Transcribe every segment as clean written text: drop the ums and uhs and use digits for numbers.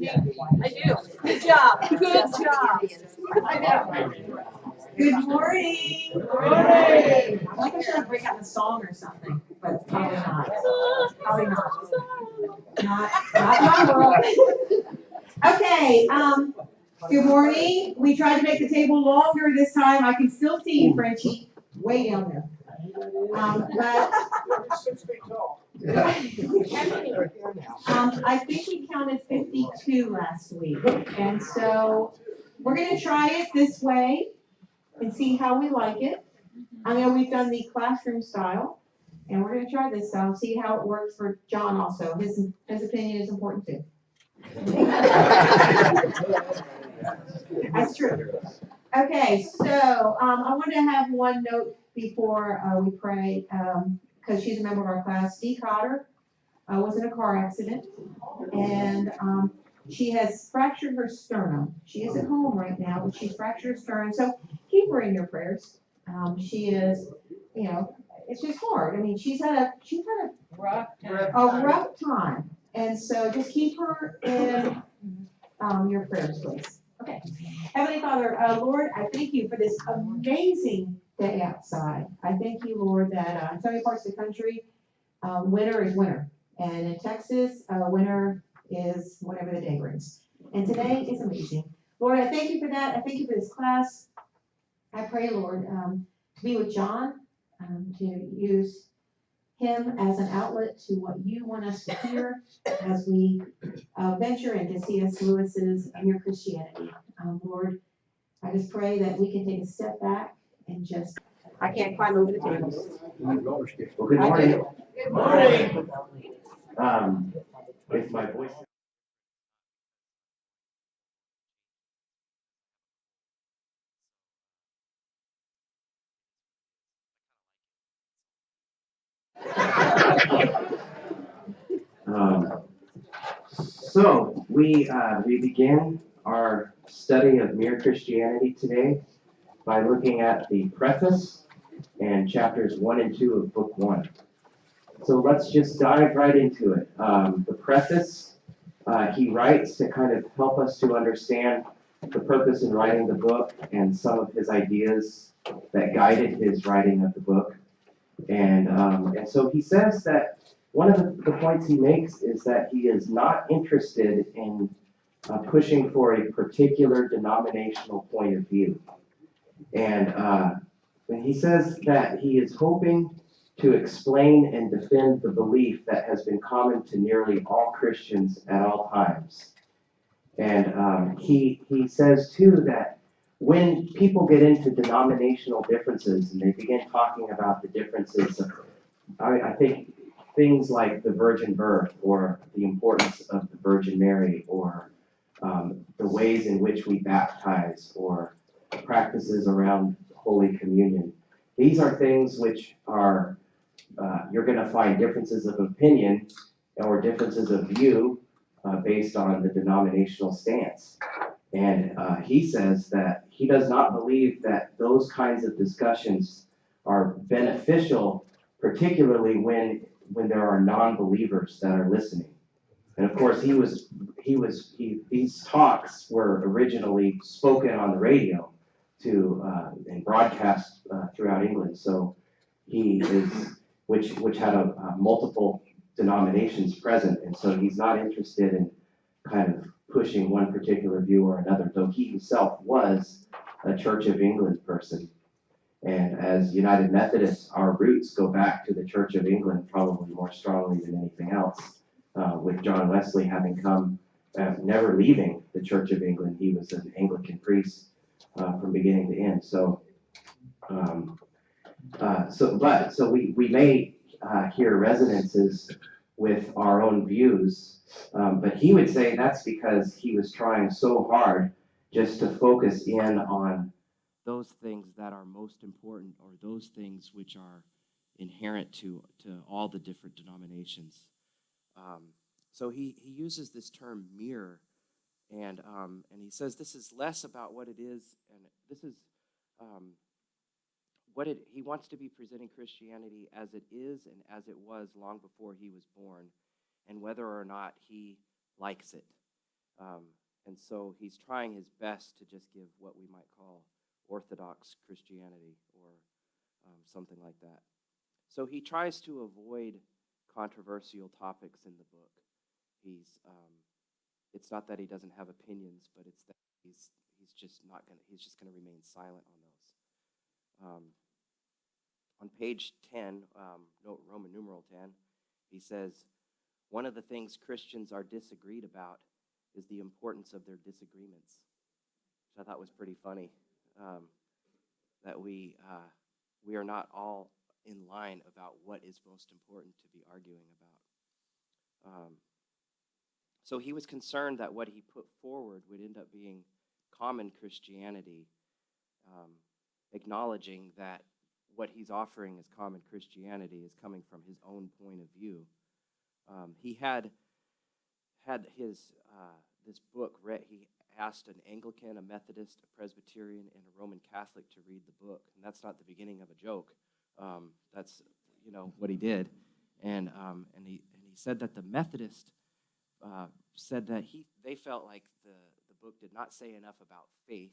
I do. Good job. Good job. I know. Good morning. Good morning. I like I should break out a song or something, but probably not. Probably not. Not my. Okay, good morning. We tried to make the table longer this time. I can still see you, Frenchie, way down there. But 6 feet tall. I think we counted 52 last week. And so we're gonna try it this way and see how we like it. I know we've done the classroom style, and we're gonna try this style, see how it works for John also. His opinion is important too. That's true. Okay, so I want to have one note before we pray, because she's a member of our class. Dee Cotter was in a car accident, and she has fractured her sternum. She is at home right now, but she's fractured her sternum, so keep her in your prayers. She is, it's just hard. I mean, she's had a rough time, and so just keep her in your prayers, please. Okay. Heavenly Father, Lord, I thank you for this amazing day outside. I thank you, Lord, that in so many parts of the country, winter is winter. And in Texas, winter is whatever the day brings. And today is amazing. Lord, I thank you for that. I thank you for this class. I pray, Lord, to be with John, to use him as an outlet to what you want us to hear as we venture into C.S. Lewis's Mere Christianity. Lord, I just pray that we can take a step back and just, I can't climb over the tables. Well, good morning. Good morning. If my voice. So we begin our study of Mere Christianity today by looking at the preface and chapters 1 and 2 of book 1. So let's just dive right into it. The preface, he writes to kind of help us to understand the purpose in writing the book and some of his ideas that guided his writing of the book. And so he says that one of the points he makes is that he is not interested in pushing for a particular denominational point of view. And he says that he is hoping to explain and defend the belief that has been common to nearly all Christians at all times. And he says, too, that when people get into denominational differences and they begin talking about the differences of, I think, things like the virgin birth or the importance of the Virgin Mary or the ways in which we baptize or practices around Holy Communion. These are things which are, you're going to find differences of opinion or differences of view based on the denominational stance. And he says that he does not believe that those kinds of discussions are beneficial, particularly when there are non-believers that are listening. And of course, these talks were originally spoken on the radio and broadcast throughout England. So he is, which had multiple denominations present, and so he's not interested in kind of pushing one particular view or another, though he himself was a Church of England person. And as United Methodists, our roots go back to the Church of England probably more strongly than anything else, with John Wesley having come, never leaving the Church of England. He was an Anglican priest from beginning to end. So we may hear resonances with our own views, but he would say that's because he was trying so hard just to focus in on those things that are most important, or those things which are inherent to all the different denominations. So he uses this term mere, and he says this is less about what it is, and this is he wants to be presenting Christianity as it is and as it was long before he was born, and whether or not he likes it. And so he's trying his best to just give what we might call Orthodox Christianity or something like that. So he tries to avoid controversial topics in the book. It's not that he doesn't have opinions, but it's that he's just gonna remain silent on those. On page 10, Roman numeral 10, he says, one of the things Christians are disagreed about is the importance of their disagreements, which I thought was pretty funny, that we are not all in line about what is most important to be arguing about. So he was concerned that what he put forward would end up being common Christianity, acknowledging that what he's offering as common Christianity is coming from his own point of view. He had his this book read. He asked an Anglican, a Methodist, a Presbyterian, and a Roman Catholic to read the book, and that's not the beginning of a joke. That's what he did, and he said that the Methodist said that they felt like the book did not say enough about faith,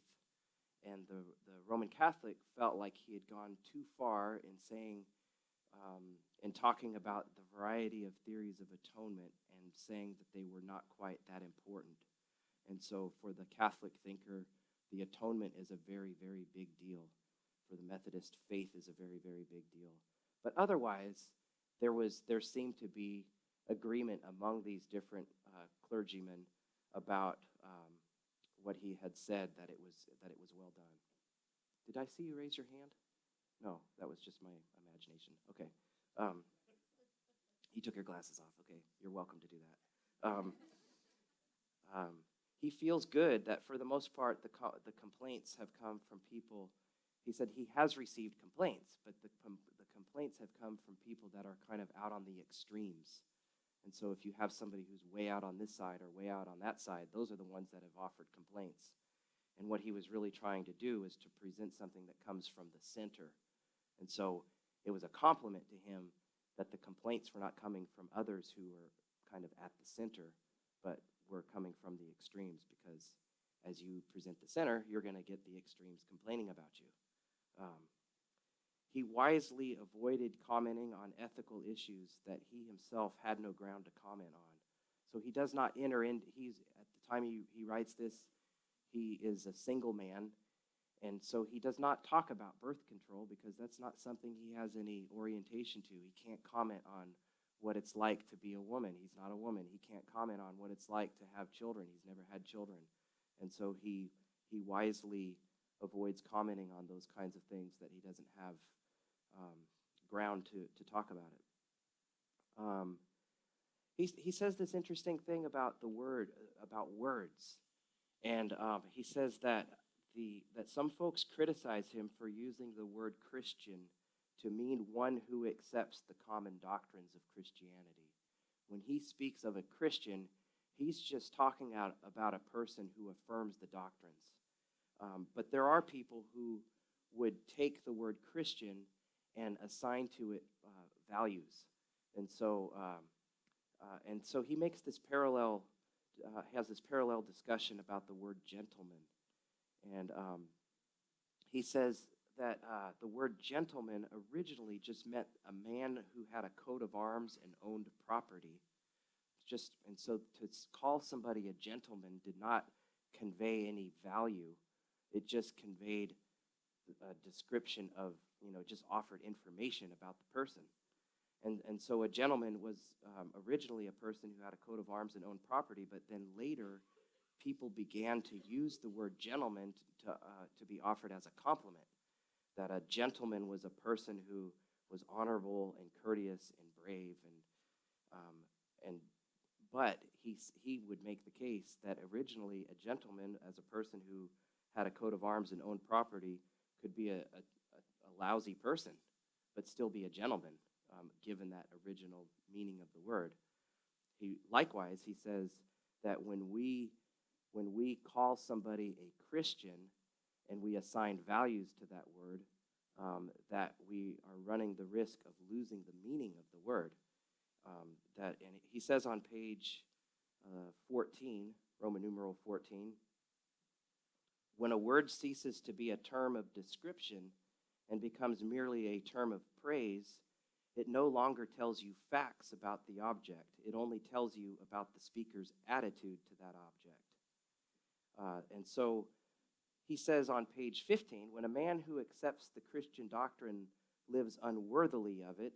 and the Roman Catholic felt like he had gone too far in saying in talking about the variety of theories of atonement and saying that they were not quite that important. And so for the Catholic thinker, the atonement is a very, very big deal. For the Methodist, faith is a very, very big deal. But otherwise, there seemed to be agreement among these different clergymen about what he had said, that it was well done. Did I see you raise your hand? No, that was just my imagination. Okay. You took your glasses off. Okay, you're welcome to do that. He feels good that for the most part the complaints have come from people. He said he has received complaints, but the complaints have come from people that are kind of out on the extremes. And so if you have somebody who's way out on this side or way out on that side, those are the ones that have offered complaints. And what he was really trying to do is to present something that comes from the center. And so it was a compliment to him that the complaints were not coming from others who were kind of at the center, but were coming from the extremes, because as you present the center, you're going to get the extremes complaining about you. He wisely avoided commenting on ethical issues that he himself had no ground to comment on. So he does not enter in. At the time he writes this, he is a single man, and so he does not talk about birth control because that's not something he has any orientation to. He can't comment on what it's like to be a woman. He's not a woman. He can't comment on what it's like to have children. He's never had children. And so he wisely avoids commenting on those kinds of things that he doesn't have ground to talk about it. He says this interesting thing about about words. And he says that some folks criticize him for using the word Christian to mean one who accepts the common doctrines of Christianity. When he speaks of a Christian, he's just talking about a person who affirms the doctrines. But there are people who would take the word Christian and assign to it values. And so he makes this has this parallel discussion about the word gentleman. And he says that the word gentleman originally just meant a man who had a coat of arms and owned property. And so to call somebody a gentleman did not convey any value. It just conveyed a description of, just offered information about the person. And so a gentleman was originally a person who had a coat of arms and owned property, but then later people began to use the word gentleman to be offered as a compliment, that a gentleman was a person who was honorable and courteous and brave, but he would make the case that originally a gentleman, as a person who had a coat of arms and owned property, could be a lousy person, but still be a gentleman, given that original meaning of the word. Likewise, he says that when we call somebody a Christian and we assign values to that word, that we are running the risk of losing the meaning of the word. And he says on page 14 Roman numeral 14. When a word ceases to be a term of description and becomes merely a term of praise, it no longer tells you facts about the object. It only tells you about the speaker's attitude to that object. And so he says on page 15, when a man who accepts the Christian doctrine lives unworthily of it,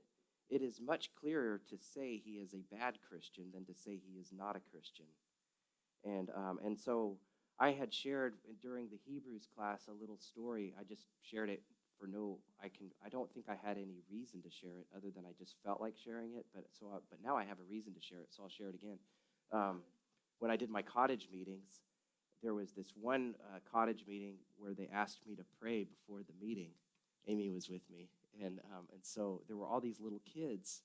it is much clearer to say he is a bad Christian than to say he is not a Christian. And so I had shared during the Hebrews class a little story. I just shared it for I don't think I had any reason to share it other than I just felt like sharing it. But now I have a reason to share it, so I'll share it again. When I did my cottage meetings, there was this one cottage meeting where they asked me to pray before the meeting. Amy was with me, and so there were all these little kids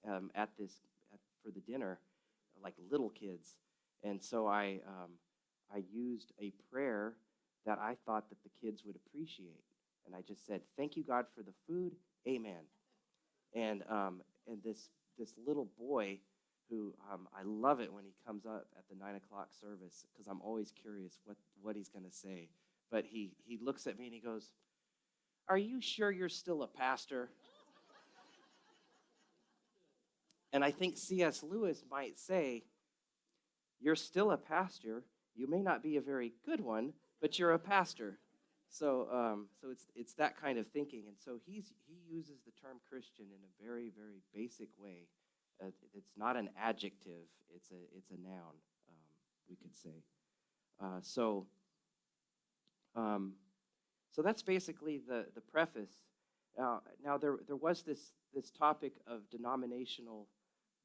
for the dinner, like little kids, and so I used a prayer that I thought that the kids would appreciate, and I just said, "Thank you, God, for the food, Amen." And this little boy, who I love it when he comes up at the 9 o'clock service because I'm always curious what he's going to say. But he looks at me and he goes, "Are you sure you're still a pastor?" And I think C.S. Lewis might say, "You're still a pastor. You may not be a very good one, but you're a pastor." So it's that kind of thinking. And so he uses the term Christian in a very, very basic way. It's not an adjective, it's a noun, we could say. So that's basically the preface. Now there was this topic of denominational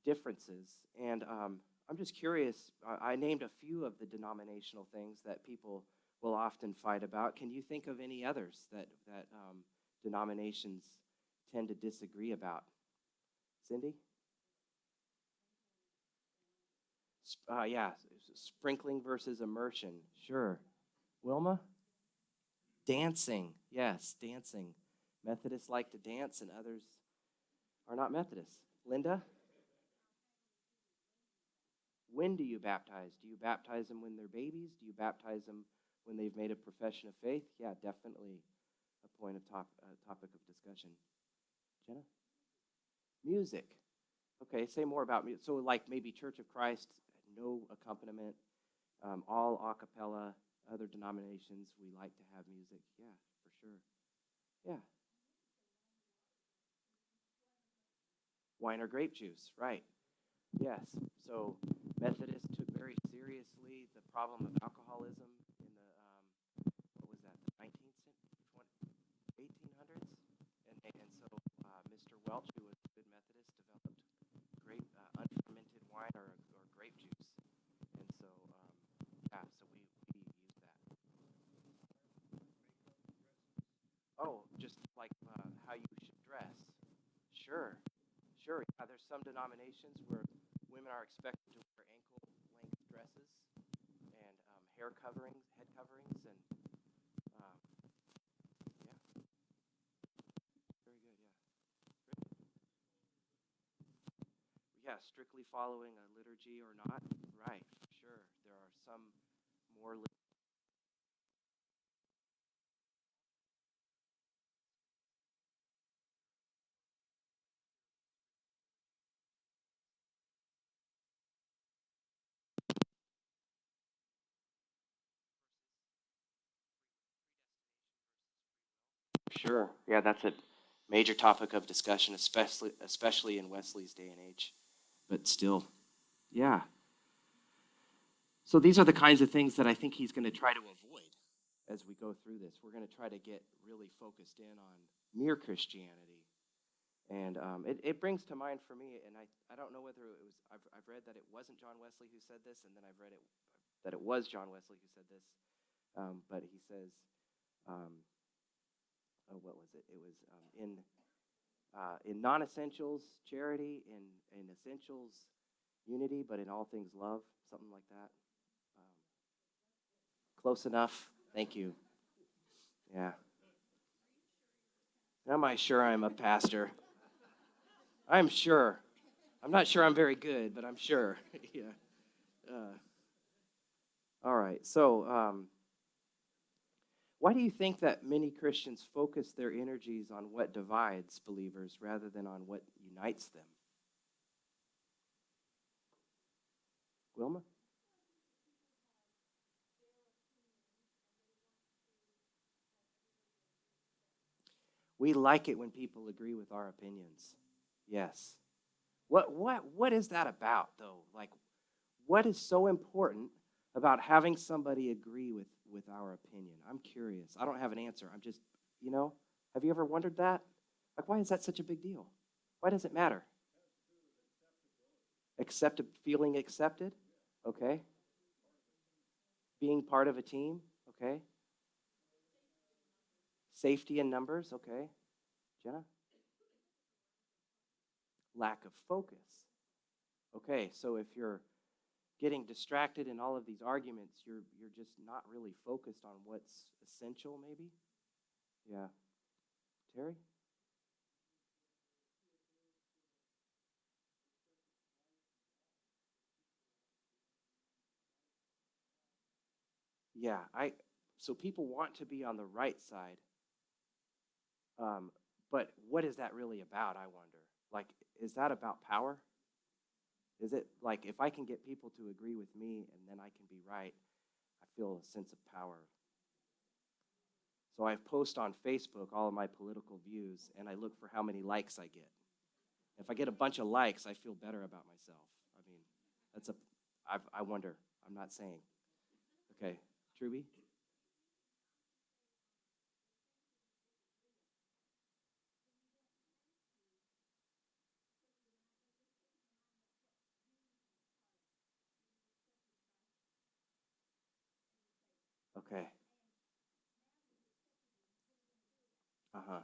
differences, and I'm just curious. I named a few of the denominational things that people will often fight about. Can you think of any others that denominations tend to disagree about? Cindy? Sprinkling versus immersion. Sure. Wilma? Dancing. Yes, dancing. Methodists like to dance and others are not Methodists. Linda? When do you baptize? Do you baptize them when they're babies? Do you baptize them when they've made a profession of faith? Yeah, definitely a point of topic of discussion. Jenna? Music. Okay, say more about music. So like maybe Church of Christ, no accompaniment, all a cappella. Other denominations, we like to have music. Yeah, for sure. Yeah. Wine or grape juice, right. Yes. So Methodists took very seriously the problem of alcoholism in the, what was that, the 19th century, 1800s? And so Mr. Welch, who was a good Methodist, developed grape, unfermented wine or grape juice. And so, so we use that. Oh, just like how you should dress. Sure. Yeah, there's some denominations where women are expected to wear ankle-length dresses and head coverings, and yeah, very good. Yeah, strictly following a liturgy or not. Right, sure. There are some more. Sure. Yeah, that's a major topic of discussion, especially in Wesley's day and age. But still, yeah. So these are the kinds of things that I think he's going to try to avoid as we go through this. We're going to try to get really focused in on mere Christianity. And it brings to mind for me, and I don't know whether it was, I've read that it wasn't John Wesley who said this, and then I've read it that it was John Wesley who said this. But he says, what was it? It was in non-essentials, charity, in essentials, unity, but in all things, love, something like that. Close enough. Thank you. Yeah. Am I sure I'm a pastor? I'm sure. I'm not sure I'm very good, but I'm sure. Yeah. All right. So, why do you think that many Christians focus their energies on what divides believers rather than on what unites them? Wilma? We like it when people agree with our opinions. Yes. What is that about, though? Like, what is so important about having somebody agree with our opinion? I'm curious. I don't have an answer. I'm just, have you ever wondered that? Like, why is that such a big deal? Why does it matter? Feeling accepted? Okay. Being part of a team? Okay. Safety in numbers? Okay. Jenna? Lack of focus. Okay, so if you're getting distracted in all of these arguments, you're just not really focused on what's essential, maybe? Yeah. Terry? Yeah, so people want to be on the right side, but what is that really about, I wonder? Like, is that about power? Is it like if I can get people to agree with me and then I can be right, I feel a sense of power. So I post on Facebook all of my political views and I look for how many likes I get. If I get a bunch of likes, I feel better about myself. I mean, I wonder. I'm not saying. Okay, Truby? Okay. Uh-huh.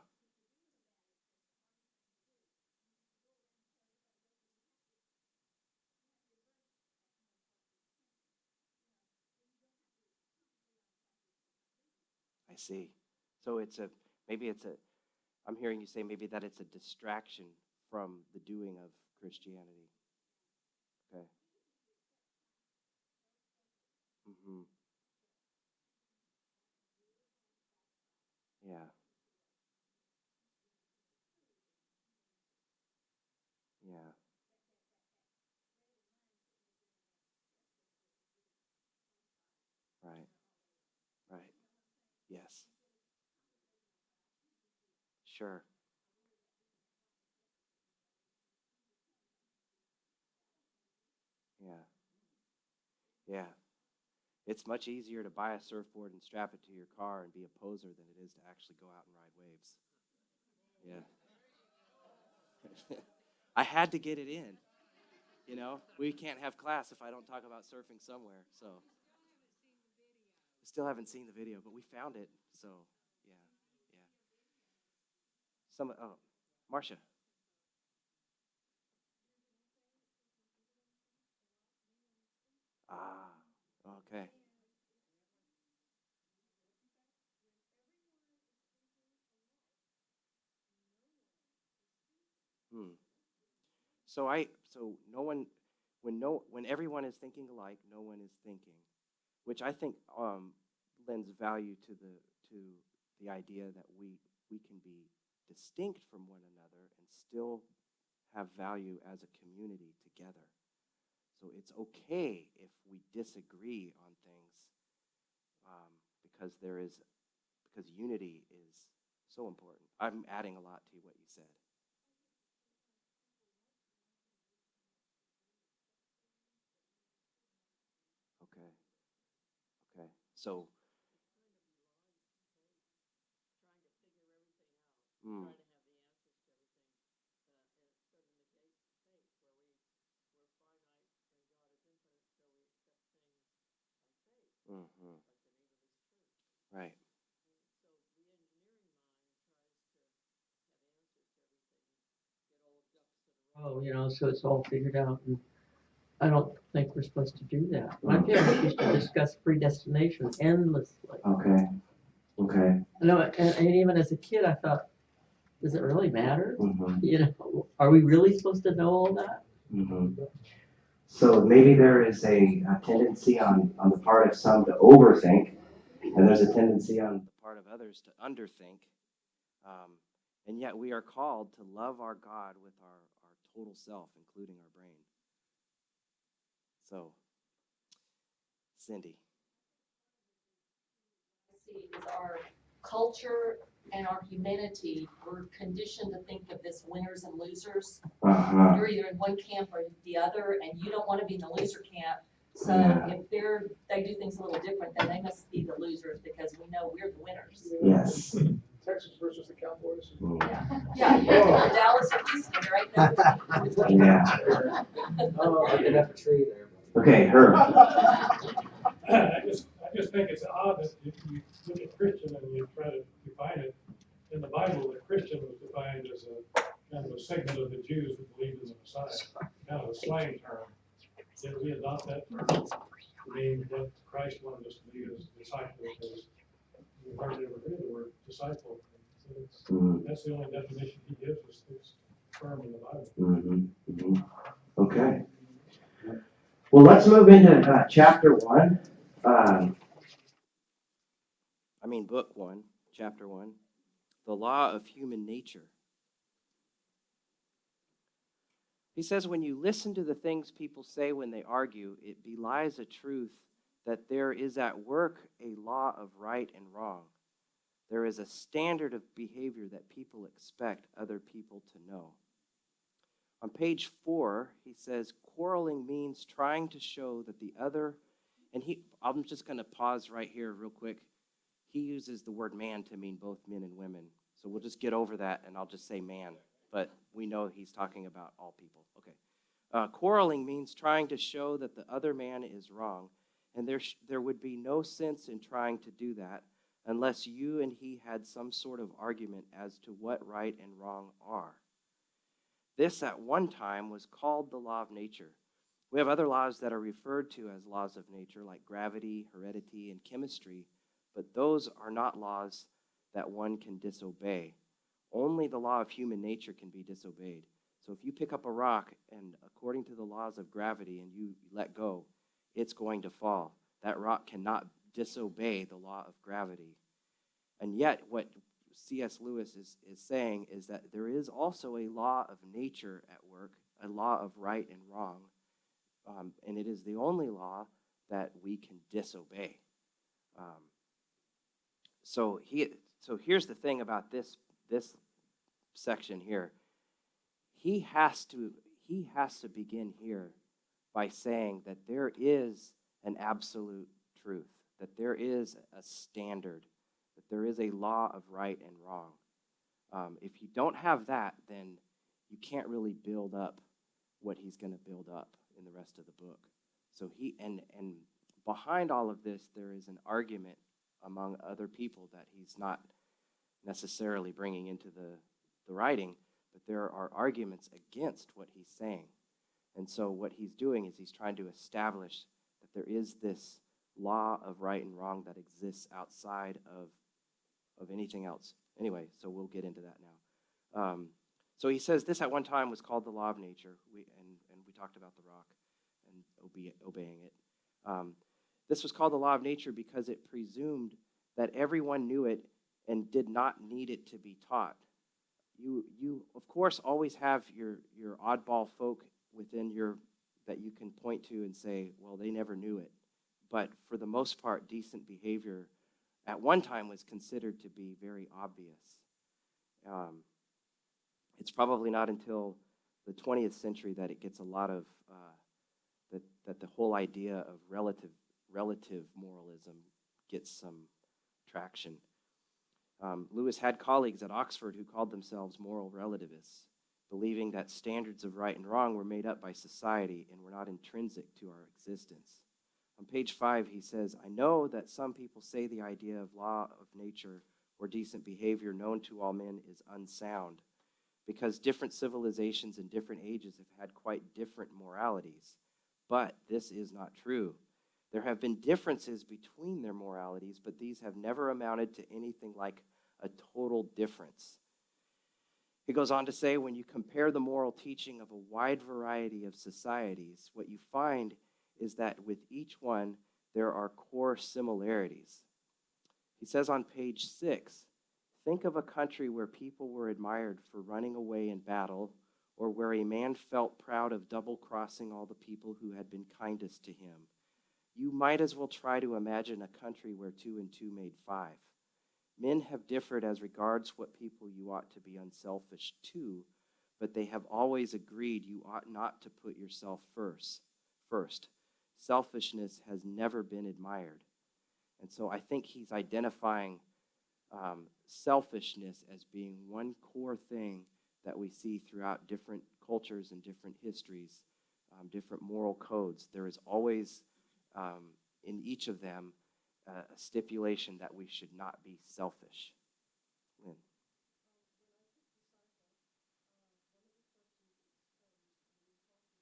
I see. So I'm hearing you say maybe that it's a distraction from the doing of Christianity. Okay. Mm-hmm. Yeah. Yeah. Right. Right. Yes. Sure. Yeah. Yeah. It's much easier to buy a surfboard and strap it to your car and be a poser than it is to actually go out and ride waves. Yeah. I had to get it in. We can't have class if I don't talk about surfing somewhere. So, still haven't seen the video, but we found it. So, yeah, yeah. Marcia. Ah, okay. Hmm. So no one, when everyone is thinking alike, no one is thinking, which I think lends value to the idea that we can be distinct from one another and still have value as a community together. So it's okay if we disagree on things, um, because because unity is so important. I'm adding a lot to what you said. Okay. Okay. So. Mm, mm-hmm. Right. Oh, so it's all figured out. And I don't think we're supposed to do that. My parents used to discuss predestination endlessly. Okay. Okay. No, and even as a kid, I thought, does it really matter? Mm-hmm. Are we really supposed to know all that? Mm-hmm. So maybe there is a tendency on the part of some to overthink, and there's a tendency on the part of others to underthink. And yet we are called to love our God with our total self, including our brain. So, Cindy. See, is our culture and our humanity, we're conditioned to think of this winners and losers. Uh-huh. You're either in one camp or the other, and you don't want to be in the loser camp. So Yeah. if they do things a little different, then they must be the losers because we know we're the winners. Yes. Texas versus the Cowboys. Yeah, you're Dallas or Houston, there ain't no between. Yeah. Oh, I did have a tree there. Okay, her. I just think it's odd that if you look at Christian and you try to define it, in the Bible, the Christian was defined as a kind of a segment of the Jews who believed in the Messiah, kind of a slang term. Did we adopt that term to mean what Christ wanted us to be as disciples? Because we hardly ever hear the word disciple. So that's the only definition he gives us this term in the Bible. Mm-hmm. Mm-hmm. Okay. Well, let's move into chapter 1. Book 1, chapter 1. The law of human nature. He says, when you listen to the things people say when they argue, it belies a truth that there is at work a law of right and wrong. There is a standard of behavior that people expect other people to know. On page 4, he says, quarreling means trying to show that the other, and I'm just going to pause right here real quick. He uses the word man to mean both men and women. So we'll just get over that, and I'll just say man. But we know he's talking about all people. Okay. Quarreling means trying to show that the other man is wrong, and there would be no sense in trying to do that unless you and he had some sort of argument as to what right and wrong are. This at one time was called the law of nature. We have other laws that are referred to as laws of nature, like gravity, heredity, and chemistry, but those are not laws that one can disobey. Only the law of human nature can be disobeyed. So if you pick up a rock and according to the laws of gravity and you let go, it's going to fall. That rock cannot disobey the law of gravity. And yet what C.S. Lewis is saying is that there is also a law of nature at work, a law of right and wrong, and it is the only law that we can disobey. So here's the thing about this section here. He has to begin here by saying that there is an absolute truth, that there is a standard, that there is a law of right and wrong. If you don't have that, then you can't really build up what he's going to build up in the rest of the book. So and behind all of this, there is an argument among other people that he's not necessarily bringing into the writing, but there are arguments against what he's saying. And so what he's doing is he's trying to establish that there is this law of right and wrong that exists outside of anything else. Anyway, so we'll get into that now. So he says this at one time was called the law of nature, and we talked about the rock and obeying it. This was called the law of nature because it presumed that everyone knew it and did not need it to be taught. You of course always have your oddball folk within that you can point to and say, well, they never knew it. But for the most part, decent behavior at one time was considered to be very obvious. It's probably not until the 20th century that it gets a lot of that the whole idea of relative moralism gets some traction. Lewis had colleagues at Oxford who called themselves moral relativists, believing that standards of right and wrong were made up by society and were not intrinsic to our existence. On page 5, he says, I know that some people say the idea of law of nature or decent behavior known to all men is unsound, because different civilizations in different ages have had quite different moralities. But this is not true. There have been differences between their moralities, but these have never amounted to anything like a total difference. He goes on to say, when you compare the moral teaching of a wide variety of societies, what you find is that with each one, there are core similarities. He says on page 6, think of a country where people were admired for running away in battle, or where a man felt proud of double-crossing all the people who had been kindest to him. You might as well try to imagine a country where 2 and 2 made 5. Men have differed as regards what people you ought to be unselfish to, but they have always agreed you ought not to put yourself first. Selfishness has never been admired. And so I think he's identifying selfishness as being one core thing that we see throughout different cultures and different histories, different moral codes. There is always, in each of them, a stipulation that we should not be selfish. Lynn.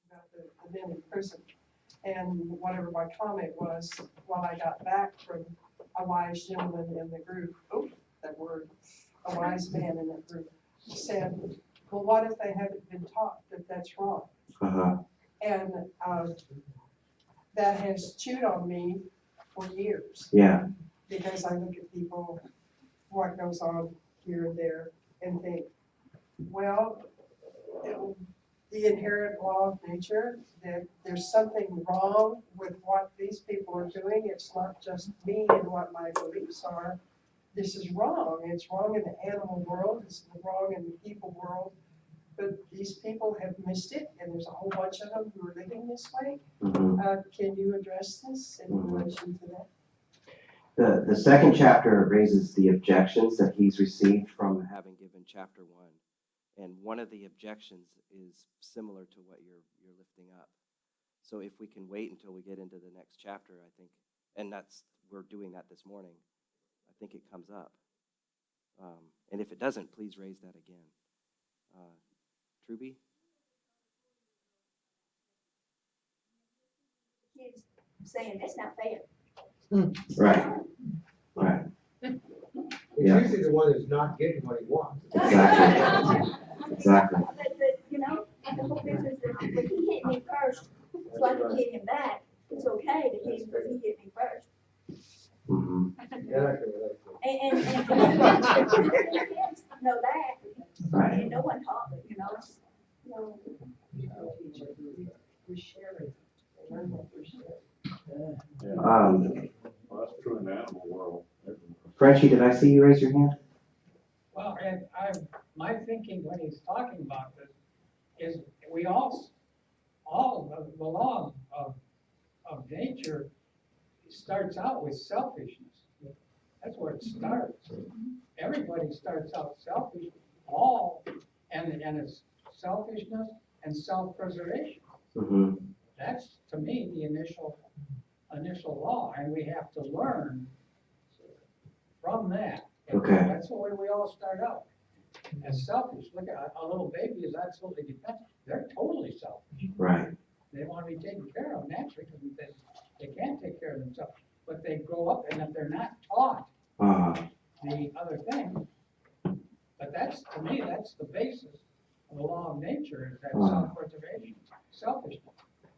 About the men in prison. And whatever my comment was, when I got back from a wise gentleman in the group, that word, a wise man in that group, said, well, what if they haven't been taught that that's wrong? Uh-huh. And that has chewed on me for years. Yeah. Because I look at people, what goes on here and there, and think, well, the inherent law of nature, that there's something wrong with what these people are doing. It's not just me and what my beliefs are. This is wrong. It's wrong in the animal world. It's wrong in the people world. But these people have missed it, and there's a whole bunch of them who are living this way. Mm-hmm. Can you address this in relation to that? The second chapter raises the objections that he's received from Having given chapter 1. And one of the objections is similar to what you're lifting up. So if we can wait until we get into the next chapter, I think, and we're doing that this morning, I think it comes up. And if it doesn't, please raise that again. Truby? Kids saying that's not fair. right. Right. He's Yeah. usually the one who's not getting what he wants. Exactly. Exactly. But you know, the whole business is that when he hit me first, so I can hit him back. It's okay to hit him because he hit me first. Mm-hmm. Yeah, I can relate to it. And kids know that, Right. and no one taught them, you know. No. We're sharing. They learn what we're sharing. Well, that's true in the animal world. Frenchie, did I see you raise your hand? Well, and my thinking when he's talking about this is we all the law of nature starts out with selfishness. That's where it starts. Everybody starts out selfish, and it's selfishness and self-preservation. Mm-hmm. That's, to me, the initial law, and we have to learn from that. Okay. That's the way we all start out, as selfish. Look at a little baby is absolutely defensive. They're totally selfish. Right. They want to be taken care of naturally because they can't take care of themselves. But they grow up, and if they're not taught the other thing, but that's, to me, that's the basis of the law of nature, is that self-preservation, selfishness.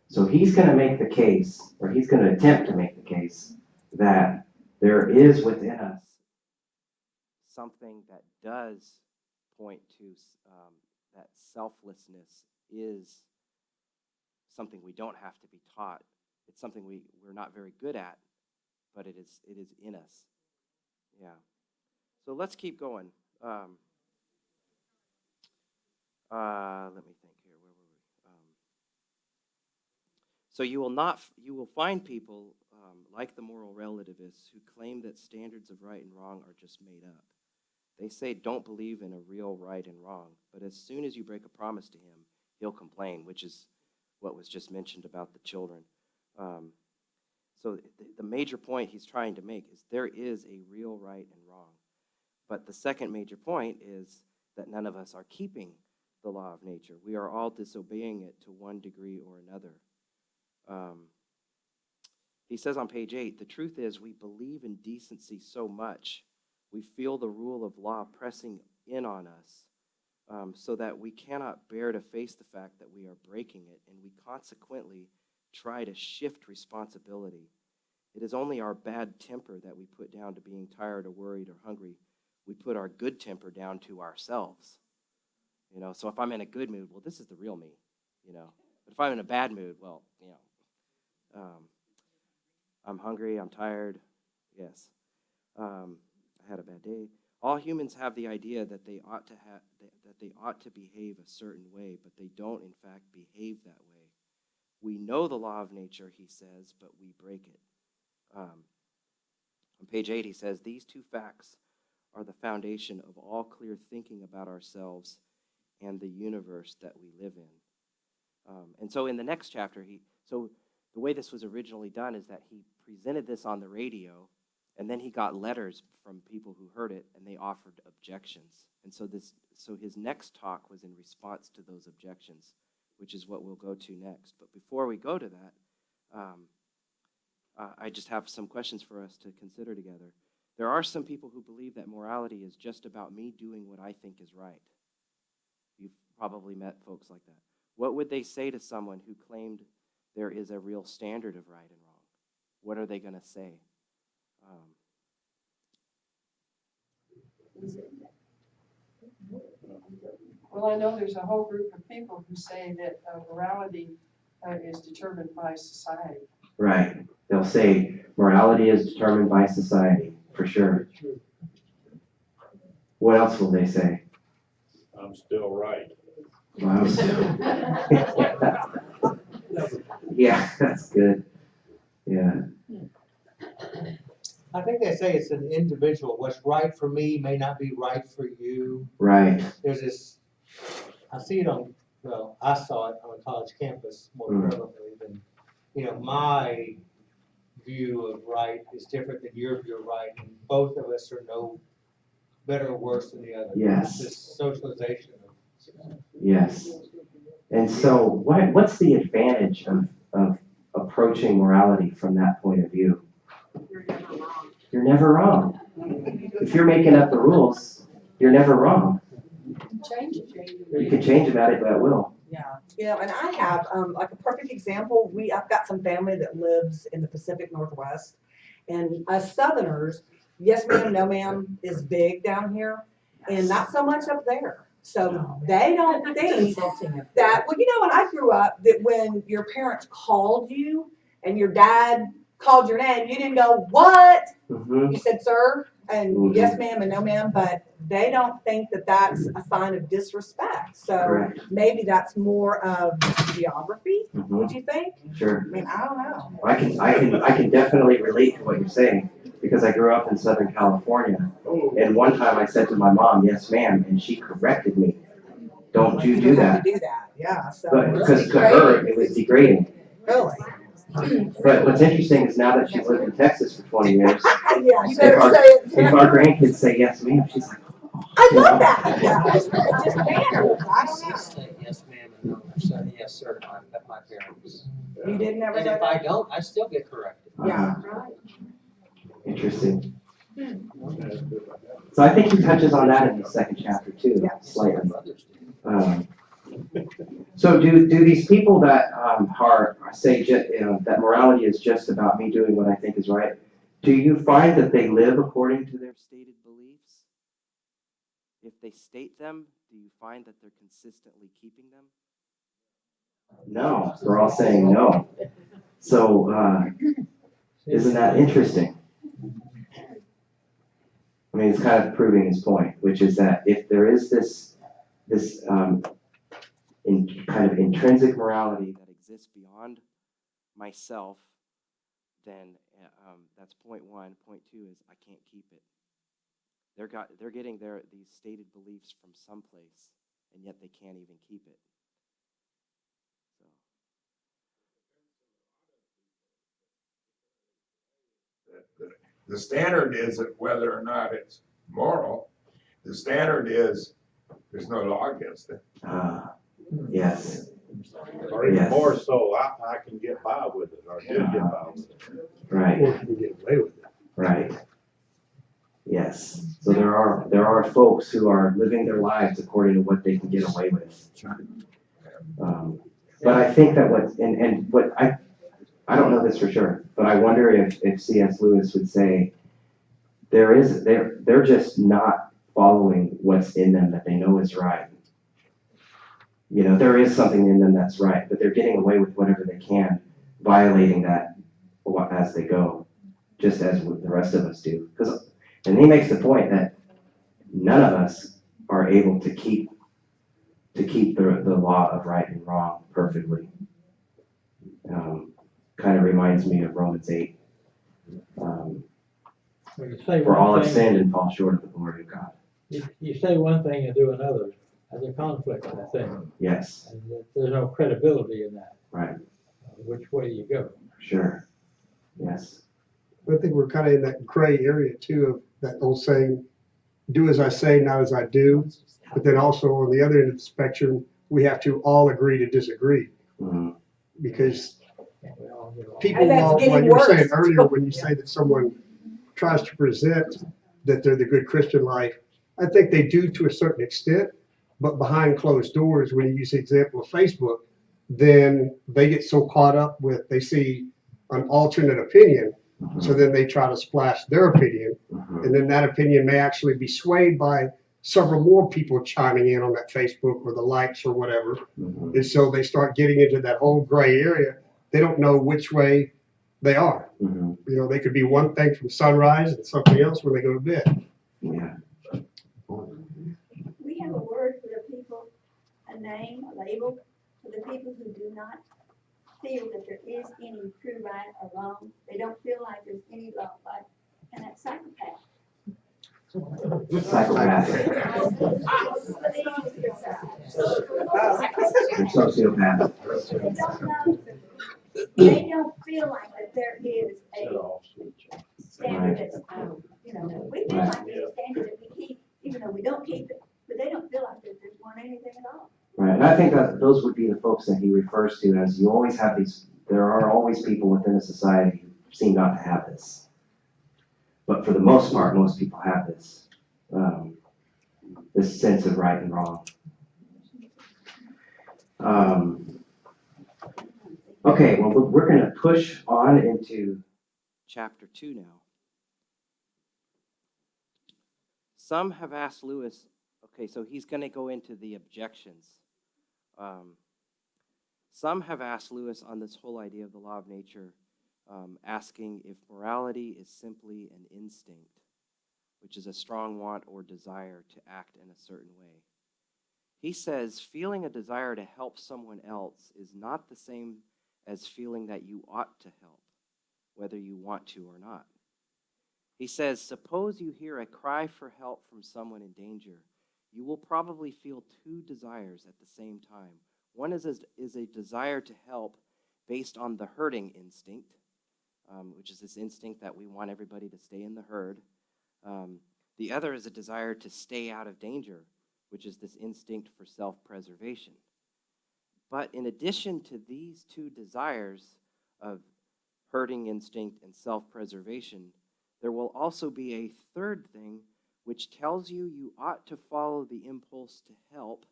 So he's going to make the case, or he's going to attempt to make the case, that there is within us something that does point to that selflessness is something we don't have to be taught. It's something we're not very good at, but it is in us. Yeah. So let's keep going. Let me think here. Where were we? So you will find people like the moral relativists who claim that standards of right and wrong are just made up. They say don't believe in a real right and wrong, but as soon as you break a promise to him, he'll complain, which is what was just mentioned about the children. So the major point he's trying to make is there is a real right and wrong. But the second major point is that none of us are keeping the law of nature. We are all disobeying it to one degree or another. He says on page 8, the truth is we believe in decency so much, we feel the rule of law pressing in on us so that we cannot bear to face the fact that we are breaking it, and we consequently try to shift responsibility. It is only our bad temper that we put down to being tired or worried or hungry. We put our good temper down to ourselves. So if I'm in a good mood, well, this is the real me, But if I'm in a bad mood, well, I'm hungry, I'm tired, yes. I had a bad day. All humans have the idea that they ought to behave a certain way, but they don't, in fact, behave that way. We know the law of nature, he says, but we break it. On page 8, he says, these two facts are the foundation of all clear thinking about ourselves and the universe that we live in. And so in the next chapter, the way this was originally done is that he presented this on the radio, and then he got letters from people who heard it, and they offered objections. And so his next talk was in response to those objections, which is what we'll go to next. But before we go to that, I just have some questions for us to consider together. There are some people who believe that morality is just about me doing what I think is right. You've probably met folks like that. What would they say to someone who claimed there is a real standard of right and wrong? What are they going to say? Well, I know there's a whole group of people who say that morality is determined by society. Right. They'll say morality is determined by society, for sure. What else will they say? I'm still right. Well, I'm still... Yeah, that's good. Yeah. I think they say it's an individual. What's right for me may not be right for you. Right. There's this, I see it I saw it on a college campus more prevalently than, my view of right is different than your view of right, and both of us are no better or worse than the other. Yes. It's this socialization of... Yes. And so what's the advantage of approaching morality from that point of view? You're never wrong. If you're making up the rules, you're never wrong. You can change them at will. Yeah, and I have, like a perfect example, I've got some family that lives in the Pacific Northwest, and us Southerners, yes ma'am, no ma'am is big down here, and not so much up there. So they don't think that, when I grew up, that when your parents called you and your dad called your name, you didn't go, what? Mm-hmm. You said, sir, and yes ma'am and no ma'am, but they don't think that that's a sign of disrespect. So Correct. Maybe that's more of geography, would you think? Sure. I mean, I don't know. I can definitely relate to what you're saying, because I grew up in Southern California, and one time I said to my mom, yes ma'am, and she corrected me. Don't you do that. Do that, yeah. So But because to her, it was degrading. Really? But what's interesting is now that she's lived in Texas for 20 years, Yeah, you better say it. if our grandkids say yes ma'am, she's like, I love that. Yeah, it's just banners. I don't know. Say yes, ma'am, and no, sir, yes, sir, to my parents. You didn't ever And say if that? I don't, I still get corrected. Yeah. Interesting. So I think he touches on that in the second chapter too, slightly. So do these people that say that morality is just about me doing what I think is right, do you find that they live according to their stated beliefs? If they state them, do you find that they're consistently keeping them? No, they're all saying no. So isn't that interesting? I mean, it's kind of proving his point, which is that if there is this kind of intrinsic morality that exists beyond myself, then that's point one. Point two is I can't keep it. They're getting these stated beliefs from someplace, and yet they can't even keep it. The standard isn't whether or not it's moral. The standard is there's no law against it. Yes. Or even more so, I can get by with it, or should get by with it. Right. Or can get away with it. Right. Yes. Yes. So there are folks who are living their lives according to what they can get away with. But I think that what I don't know this for sure, but I wonder if C.S. Lewis would say they're just not following what's in them that they know is right. You know, there is something in them that's right, but they're getting away with whatever they can, violating that as they go, just as the rest of us do. And he makes the point that none of us are able to keep the law of right and wrong perfectly. Kind of reminds me of Romans 8. When you say For all one have thing, sinned and fall short of the glory of God. you say one thing and do another. There's a conflict, I think. Yes. And there's no credibility in that. Right. Which way you go. Sure. Yes. I think we're kind of in that gray area too of that old saying, do as I say, not as I do. But then also on the other end of the spectrum, we have to all agree to disagree. Mm-hmm. Because people, And that's like getting you were saying worse. earlier, when you say that someone tries to present that they're the good Christian life, I think they do to a certain extent, but behind closed doors, when you use the example of Facebook, then they get so caught up with, they see an alternate opinion, so then they try to splash their opinion, and then that opinion may actually be swayed by several more people chiming in on that Facebook or the likes or whatever, and so they start getting into that whole gray area. They don't know which way they are. You know, they could be one thing from sunrise and something else when they go to bed. Yeah. We have a word for the people, a name, a label, for the people who do not feel that there is any true right or wrong. They don't feel like there's any law, like, and that's psychopath. Psychopath. Or sociopath. They don't feel like that there is a standard that's, we feel like there's a standard that we keep, even though we don't keep it, but they don't feel like there's one anything at all. Right, and I think that those would be the folks that he refers to as you always have these, there are always people within a society who seem not to have this. But for the most part, most people have this, this sense of right and wrong. Okay, well, we're going to push on into chapter 2 now. Some have asked Lewis, okay, so he's going to go into the objections. Some have asked Lewis on this whole idea of the law of nature, asking if morality is simply an instinct, which is a strong want or desire to act in a certain way. He says feeling a desire to help someone else is not the same as feeling that you ought to help, whether you want to or not. He says, suppose you hear a cry for help from someone in danger. You will probably feel two desires at the same time. One is a desire to help based on the herding instinct, which is this instinct that we want everybody to stay in the herd. The other is a desire to stay out of danger, which is this instinct for self-preservation. But in addition to these two desires of herding instinct and self-preservation, there will also be a third thing which tells you you ought to follow the impulse to help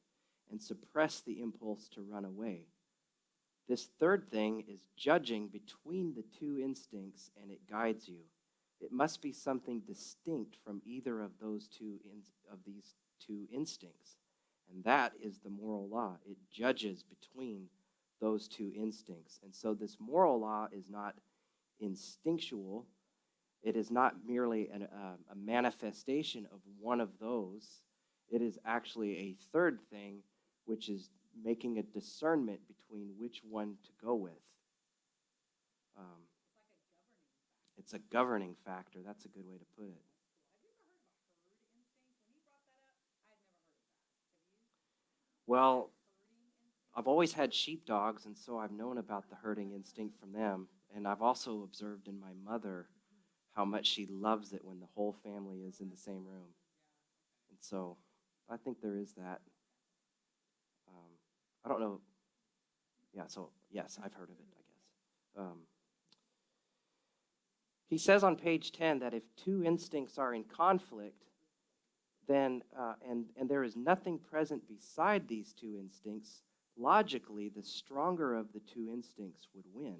and suppress the impulse to run away. This third thing is judging between the two instincts, and it guides you. It must be something distinct from either of these two instincts, and that is the moral law. It judges between those two instincts. And so this moral law is not instinctual. It is not merely a manifestation of one of those. It is actually a third thing, which is making a discernment between which one to go with. It's a governing factor. That's a good way to put it. Well, I've always had sheepdogs, and so I've known about the herding instinct from them. And I've also observed in my mother how much she loves it when the whole family is in the same room. And so I think there is that. I don't know. Yeah, so yes, I've heard of it, I guess. He says on page 10 that if two instincts are in conflict, then, and there is nothing present beside these two instincts, logically, the stronger of the two instincts would win.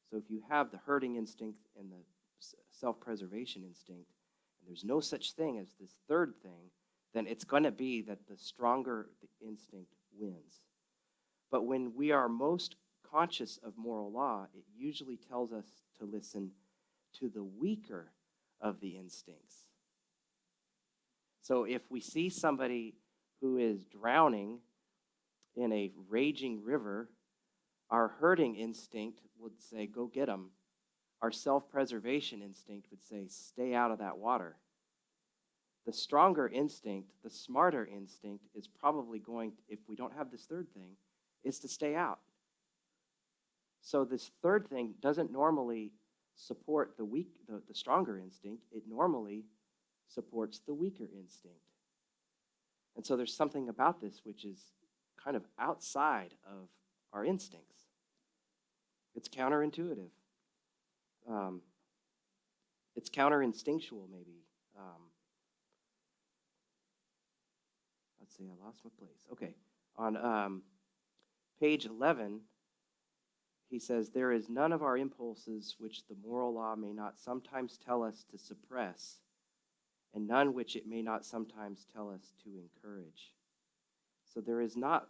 So if you have the hurting instinct and the self-preservation instinct, and there's no such thing as this third thing, then it's going to be that the stronger the instinct wins. But when we are most conscious of moral law, it usually tells us to listen to the weaker of the instincts. So if we see somebody who is drowning in a raging river, our hurting instinct would say, go get them. Our self-preservation instinct would say, stay out of that water. The stronger instinct, the smarter instinct, is probably going, if we don't have this third thing, is to stay out. So this third thing doesn't normally support the stronger instinct. It normally supports the weaker instinct. And so there's something about this which is kind of outside of our instincts. It's counterintuitive. It's counterinstinctual, maybe. Let's see, I lost my place. Okay, on page 11, he says, there is none of our impulses which the moral law may not sometimes tell us to suppress, and none which it may not sometimes tell us to encourage. So there is not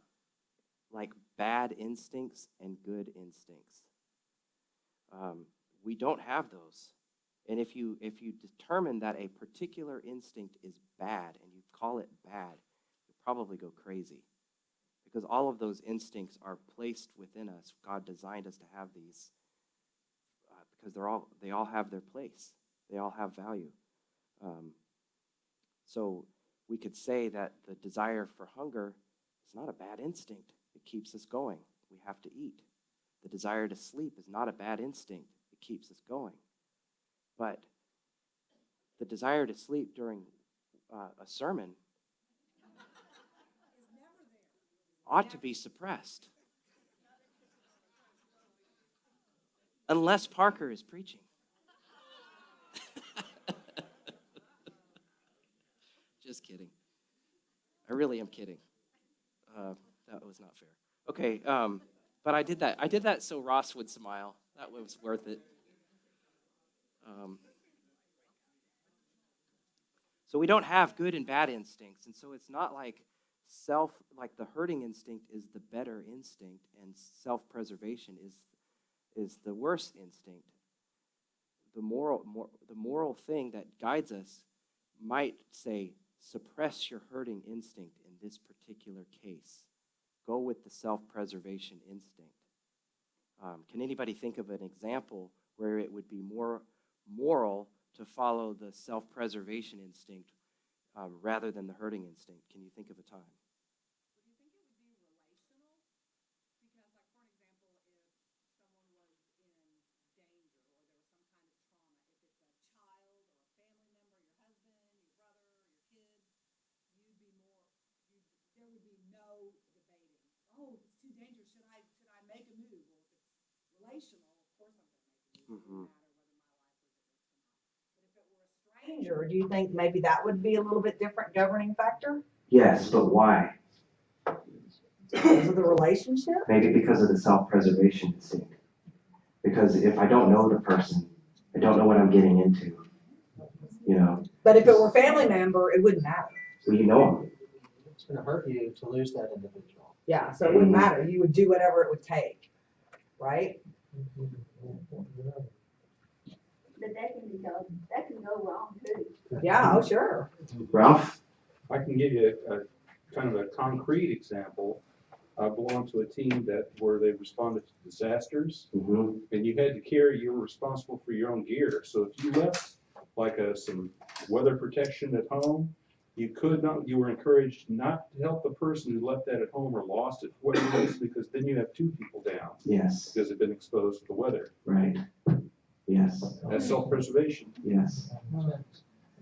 like bad instincts and good instincts. We don't have those. And if you determine that a particular instinct is bad and you call it bad, you'll probably go crazy. Because all of those instincts are placed within us. God designed us to have these because they all have their place. They all have value. So we could say that the desire for hunger is not a bad instinct. It keeps us going. We have to eat. The desire to sleep is not a bad instinct. It keeps us going. But the desire to sleep during a sermon ought to be suppressed. Unless Parker is preaching. Just kidding. I really am kidding. That was not fair. Okay, but I did that so Ross would smile. That was worth it. So we don't have good and bad instincts, and so it's not like the hurting instinct is the better instinct, and self-preservation is the worst instinct. The moral thing that guides us might say, suppress your hurting instinct in this particular case. Go with the self-preservation instinct. Can anybody think of an example where it would be more moral to follow the self-preservation instinct rather than the hurting instinct? Can you think of a time? Mm-hmm. Stranger, do you think maybe that would be a little bit different governing factor? Yes, but why? Because of the relationship? Maybe because of the self-preservation instinct. Because if I don't know the person, I don't know what I'm getting into. But if it were a family member, it wouldn't matter. Well, you know them. It's gonna hurt you to lose that individual. Yeah, so it wouldn't matter. You would do whatever it would take, right? But that can go wrong too. Yeah, oh, sure. Ralph? I can give you a kind of a concrete example. I belong to a team where they responded to disasters, and you were responsible for your own gear. So if you left some weather protection at home, you were encouraged not to help the person who left that at home or lost it for whatever reason, because then you have two people down. Yes. Because they've been exposed to the weather. Right. Yes. That's self-preservation. Yes.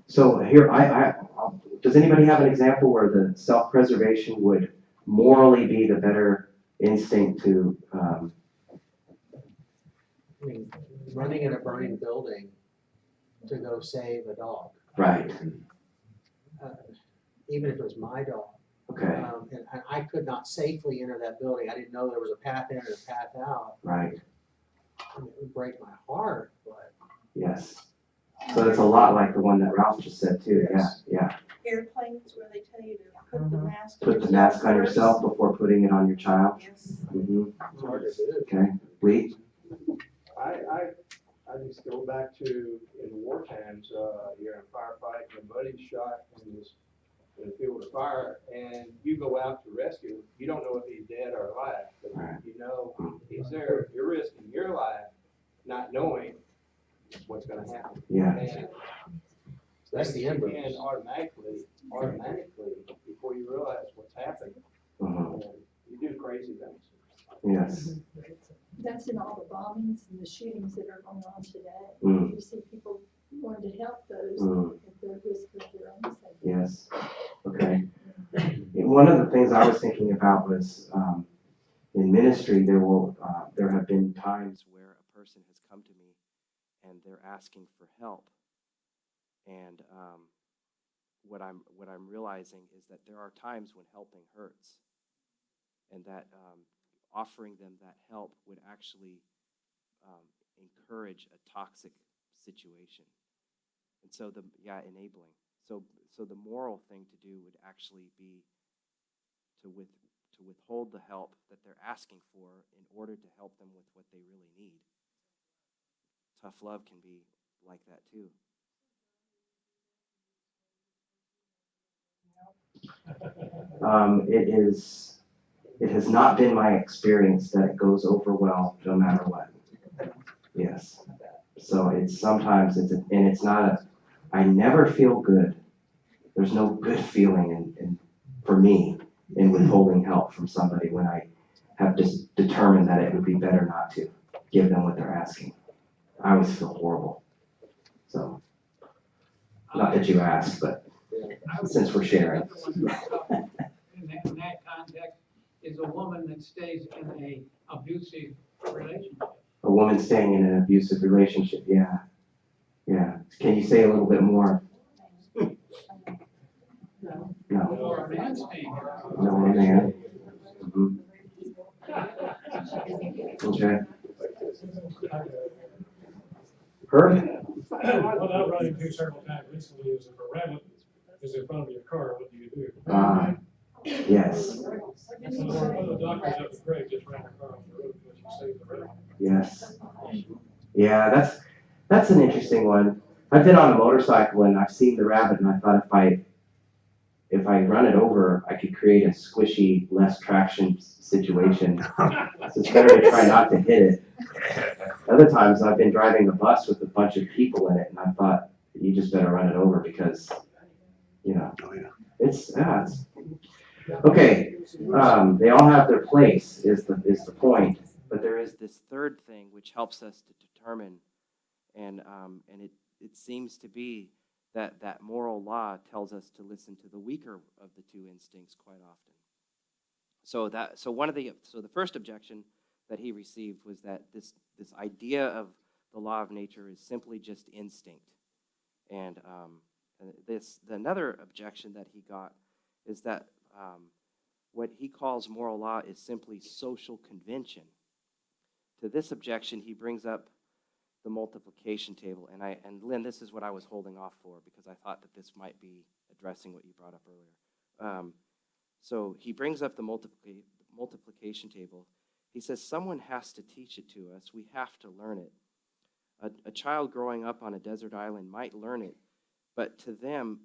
So here, does anybody have an example where the self-preservation would morally be the better instinct to? I mean, running in a burning building to go save a dog, Right, even if it was my dog. okay, And I could not safely enter that building. I didn't know there was a path in and a path out. right, And it would break my heart, but yes. So that's a lot like the one that Ralph just said too, yeah, Yes. yeah. Airplanes where they tell you to put the mask on Put the mask on first. yourself before putting it on your child. Yes. Mm-hmm, it's hard to do. okay, Lee? I just go back to in war times, you're in a firefight, your buddy's shot in the field of fire, and you go out to rescue him. You don't know if he's dead or alive, but you know he's there. You're risking your life, not knowing what's going to happen. Yeah. And That's the things inverse. begin automatically, before you realize what's happened. Mhm. And you do crazy things. Yes. That's in all the bombings and the shootings that are going on today. Mm. You see people wanting to help those Mm. at the risk of their own safety. Yes, okay. One of the things I was thinking about was, in ministry, there have been times Where a person has come to me and they're asking for help. And what I'm realizing is that there are times when helping hurts, and that offering them that help would actually encourage a toxic situation. And so enabling. So the moral thing to do would actually be to withhold the help that they're asking for in order to help them with what they really need. Tough love can be like that too. It has not been my experience that it goes over well no matter what. Yes. So I never feel good. There's no good feeling for me in withholding help from somebody when I have just determined that it would be better not to give them what they're asking. I always feel horrible. So, not that you asked, but since we're sharing. In that context, is a woman that stays in a abusive relationship. A woman staying in an abusive relationship, yeah. Yeah. Can you say a little bit more? No. Or a man staying in. No, a man. Mhm. Okay. Herb? What I've run into several times recently is if a rabbit is in front of your car, what do you do? Yes. One of the doctors up at Craig just ran a car off the road because she saved the rabbit. Yes. Yeah, that's an interesting one. I've been on a motorcycle and I've seen the rabbit and I thought if I run it over, I could create a squishy, less traction situation. So it's better to try not to hit it. Other times I've been driving a bus with a bunch of people in it and I thought, you just better run it over because, it's okay. They all have their place is the point. But there is this third thing which helps us to determine, and it seems to be that moral law tells us to listen to the weaker of the two instincts quite often. So the first objection that he received was that this idea of the law of nature is simply just instinct, and another objection that he got is that what he calls moral law is simply social convention. To this objection, he brings up the multiplication table, and Lynn, this is what I was holding off for because I thought that this might be addressing what you brought up earlier. So he brings up the multiplication table. He says someone has to teach it to us. We have to learn it. A child growing up on a desert island might learn it, but to then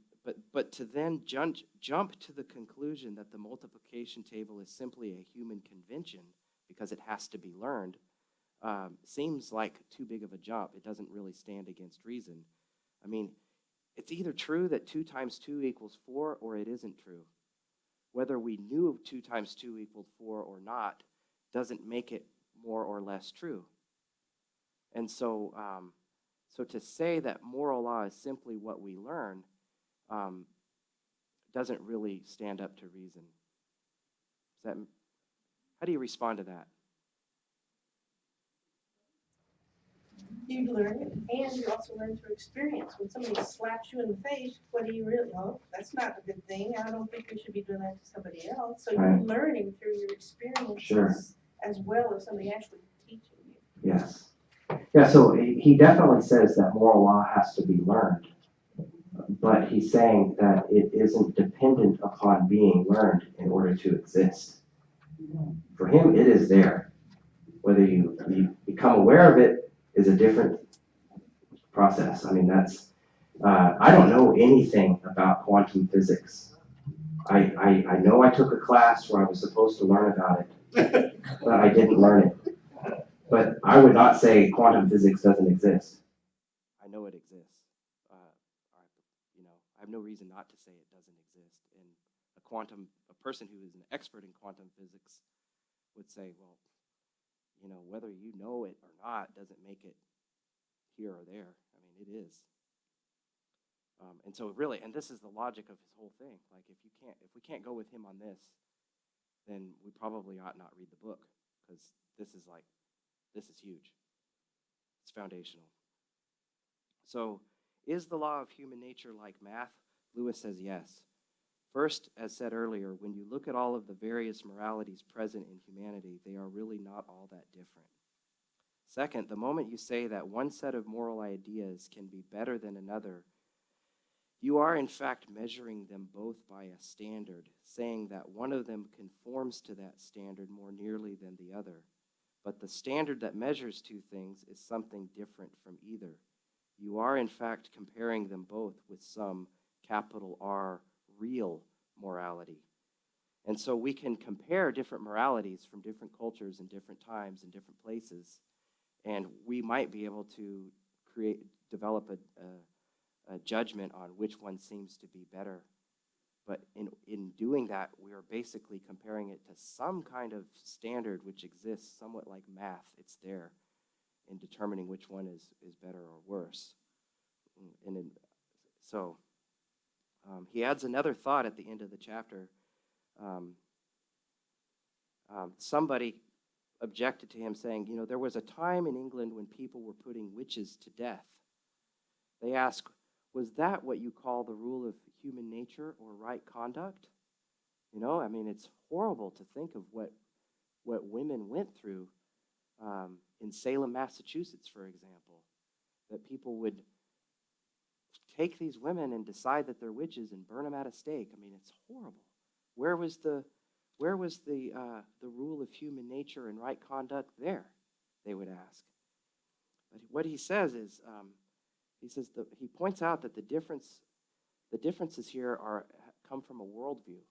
jump to the conclusion that the multiplication table is simply a human convention because it has to be learned seems like too big of a jump. It doesn't really stand against reason. I mean, it's either true that 2 times 2 equals 4 or it isn't true. Whether we knew 2 times 2 equaled 4 or not doesn't make it more or less true. And so to say that moral law is simply what we learn doesn't really stand up to reason. How do you respond to that? You learn it, and you also learn through experience. When somebody slaps you in the face, what do you really, oh, that's not a good thing. I don't think we should be doing that to somebody else. So Right. you're learning through your experiences Sure. as well as somebody actually teaching you. Yes. Yeah, so he definitely says that moral law has to be learned, but he's saying that it isn't dependent upon being learned in order to exist. For him, it is there. Whether you become aware of it is a different process. I mean, that's, I don't know anything about quantum physics. I know I took a class where I was supposed to learn about it, but I didn't learn it. But I would not say quantum physics doesn't exist. I know it exists. I have no reason not to say it doesn't exist. And a person who is an expert in quantum physics would say, well, whether you know it or not doesn't make it here or there. I mean, it is. And so really, and this is the logic of his whole thing. Like, if we can't go with him on this, then we probably ought not read the book, because this is huge. It's foundational. So, is the law of human nature like math? Lewis says yes. First, as said earlier, when you look at all of the various moralities present in humanity, they are really not all that different. Second, the moment you say that one set of moral ideas can be better than another, you are in fact measuring them both by a standard, saying that one of them conforms to that standard more nearly than the other. But the standard that measures two things is something different from either. You are in fact comparing them both with some capital R real morality. And so we can compare different moralities from different cultures and different times and different places, and we might be able to develop a judgment on which one seems to be better. But in doing that, we are basically comparing it to some kind of standard which exists somewhat like math. It's there in determining which one is better or worse. So he adds another thought at the end of the chapter. Somebody objected to him saying, there was a time in England when people were putting witches to death. They asked, was that what you call the rule of human nature or right conduct? I mean, it's horrible to think of what women went through in Salem, Massachusetts, for example, that people would take these women and decide that they're witches and burn them at a stake. I mean, it's horrible. Where was the rule of human nature and right conduct there? They would ask. But what he says is, he points out that the differences here come from a worldview.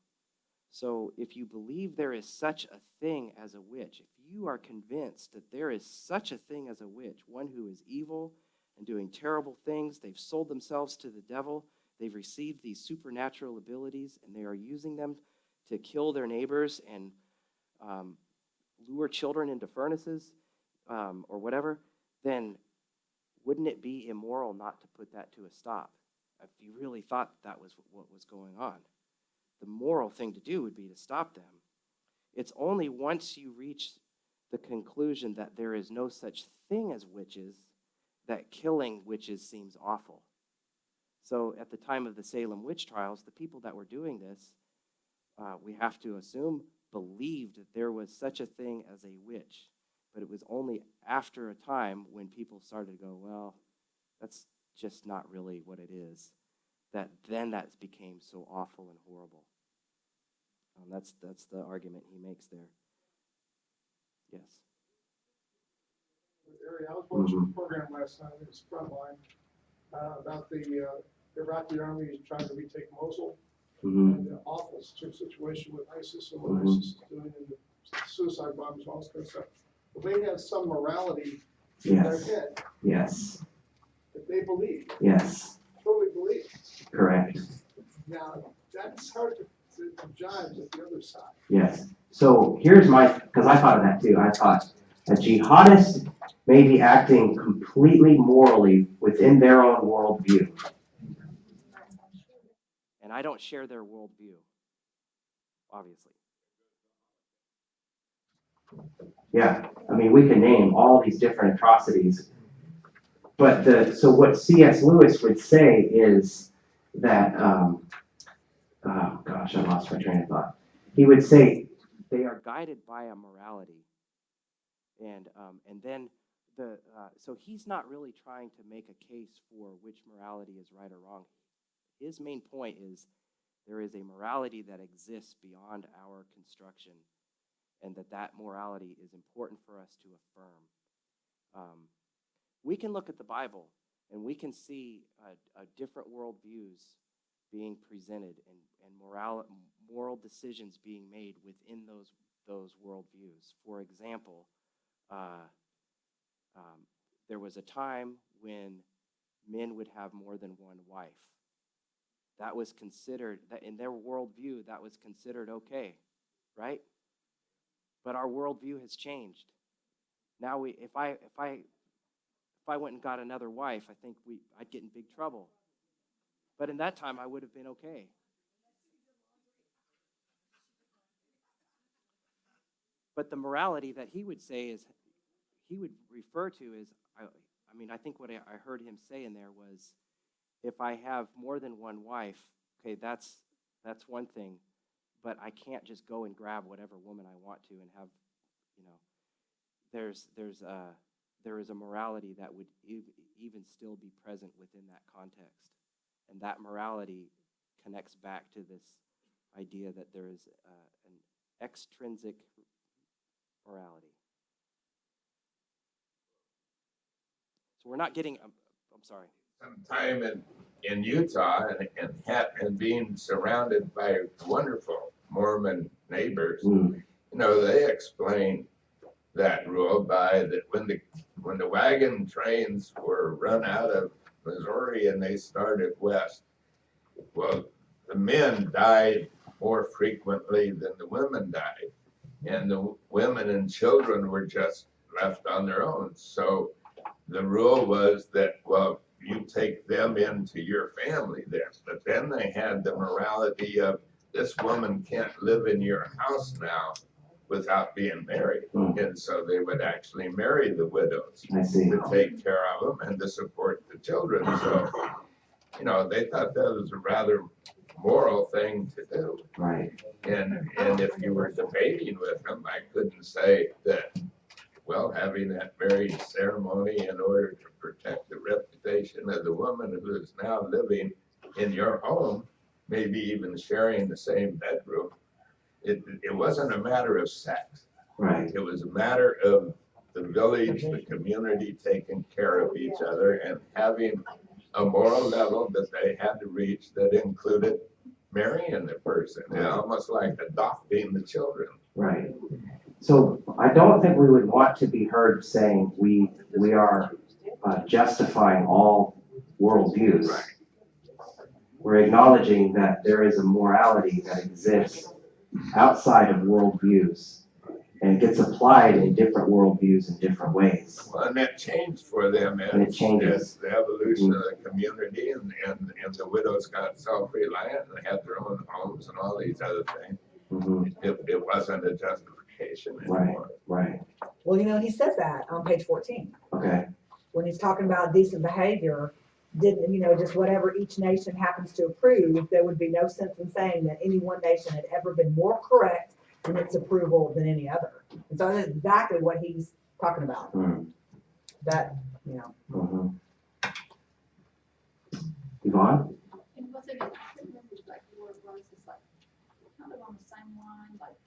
So if you believe there is such a thing as a witch, if you are convinced that there is such a thing as a witch, one who is evil and doing terrible things, they've sold themselves to the devil, they've received these supernatural abilities, and they are using them to kill their neighbors and lure children into furnaces or whatever, then wouldn't it be immoral not to put that to a stop if you really thought that was what was going on? The moral thing to do would be to stop them. It's only once you reach the conclusion that there is no such thing as witches that killing witches seems awful. So at the time of the Salem witch trials, the people that were doing this, we have to assume, believed that there was such a thing as a witch. But it was only after a time when people started to go, well, that's just not really what it is, that became so awful and horrible. That's the argument he makes there. Yes. Area. I was watching a program last night. It was Frontline about the Iraqi army trying to retake Mosul and the awful situation with ISIS and what ISIS is doing and the suicide bombers and all this kind of stuff. But they have some morality in their head. Yes. That they believe. Yes. Totally believe. Correct. Now that's hard to judge at the other side. Yes. So here's because I thought of that too. I thought a jihadist may be acting completely morally within their own worldview. And I don't share their worldview, obviously. Yeah. I mean, we can name all these different atrocities So what C.S. Lewis would say is that, oh gosh, I lost my train of thought. He would say they are guided by a morality. And then so he's not really trying to make a case for which morality is right or wrong. His main point is there is a morality that exists beyond our construction, and that morality is important for us to affirm. We can look at the Bible, and we can see different worldviews being presented, and moral decisions being made within those worldviews. For example, there was a time when men would have more than one wife. That was considered, that in their worldview, that was considered okay, right? But our worldview has changed. Now, if I went and got another wife, I think I'd get in big trouble. But in that time, I would have been okay. But the morality that he would say is, he would refer to is, I think what I heard him say in there was, if I have more than one wife, okay, that's one thing, but I can't just go and grab whatever woman I want to and have, there is a morality that would even still be present within that context. And that morality connects back to this idea that there is an extrinsic morality. So we're not getting, I'm sorry. Some time in Utah and being surrounded by wonderful Mormon neighbors, they explain that rule by that when the wagon trains were run out of Missouri and they started west, well, the men died more frequently than the women died, and the women and children were just left on their own. So the rule was that, well, you take them into your family then. But then they had the morality of, this woman can't live in your house now without being married. And so they would actually marry the widows to take care of them and to support the children. So, they thought that was a rather moral thing to do. Right. And if you were debating with them, I couldn't say that, well, having that marriage ceremony in order to protect the reputation of the woman who is now living in your home, maybe even sharing the same bedroom, it wasn't a matter of sex. Right. It was a matter of the village, the community taking care of each other and having a moral level that they had to reach that included marrying the person, almost like adopting the children. Right. So I don't think we would want to be heard saying we are justifying all worldviews. Right. We're acknowledging that there is a morality that exists outside of worldviews and gets applied in different worldviews in different ways. Well, and that changed for them as the evolution of the community and the widows got self-reliant and had their own homes and all these other things. It wasn't a justification anymore. Right. Well, he says that on page 14. Okay. When he's talking about decent behavior, just whatever each nation happens to approve, there would be no sense in saying that any one nation had ever been more correct in its approval than any other. And so that's exactly what he's talking about. That, Yvonne? And was it, I couldn't remember like the word was, it's like kind of on the same line, like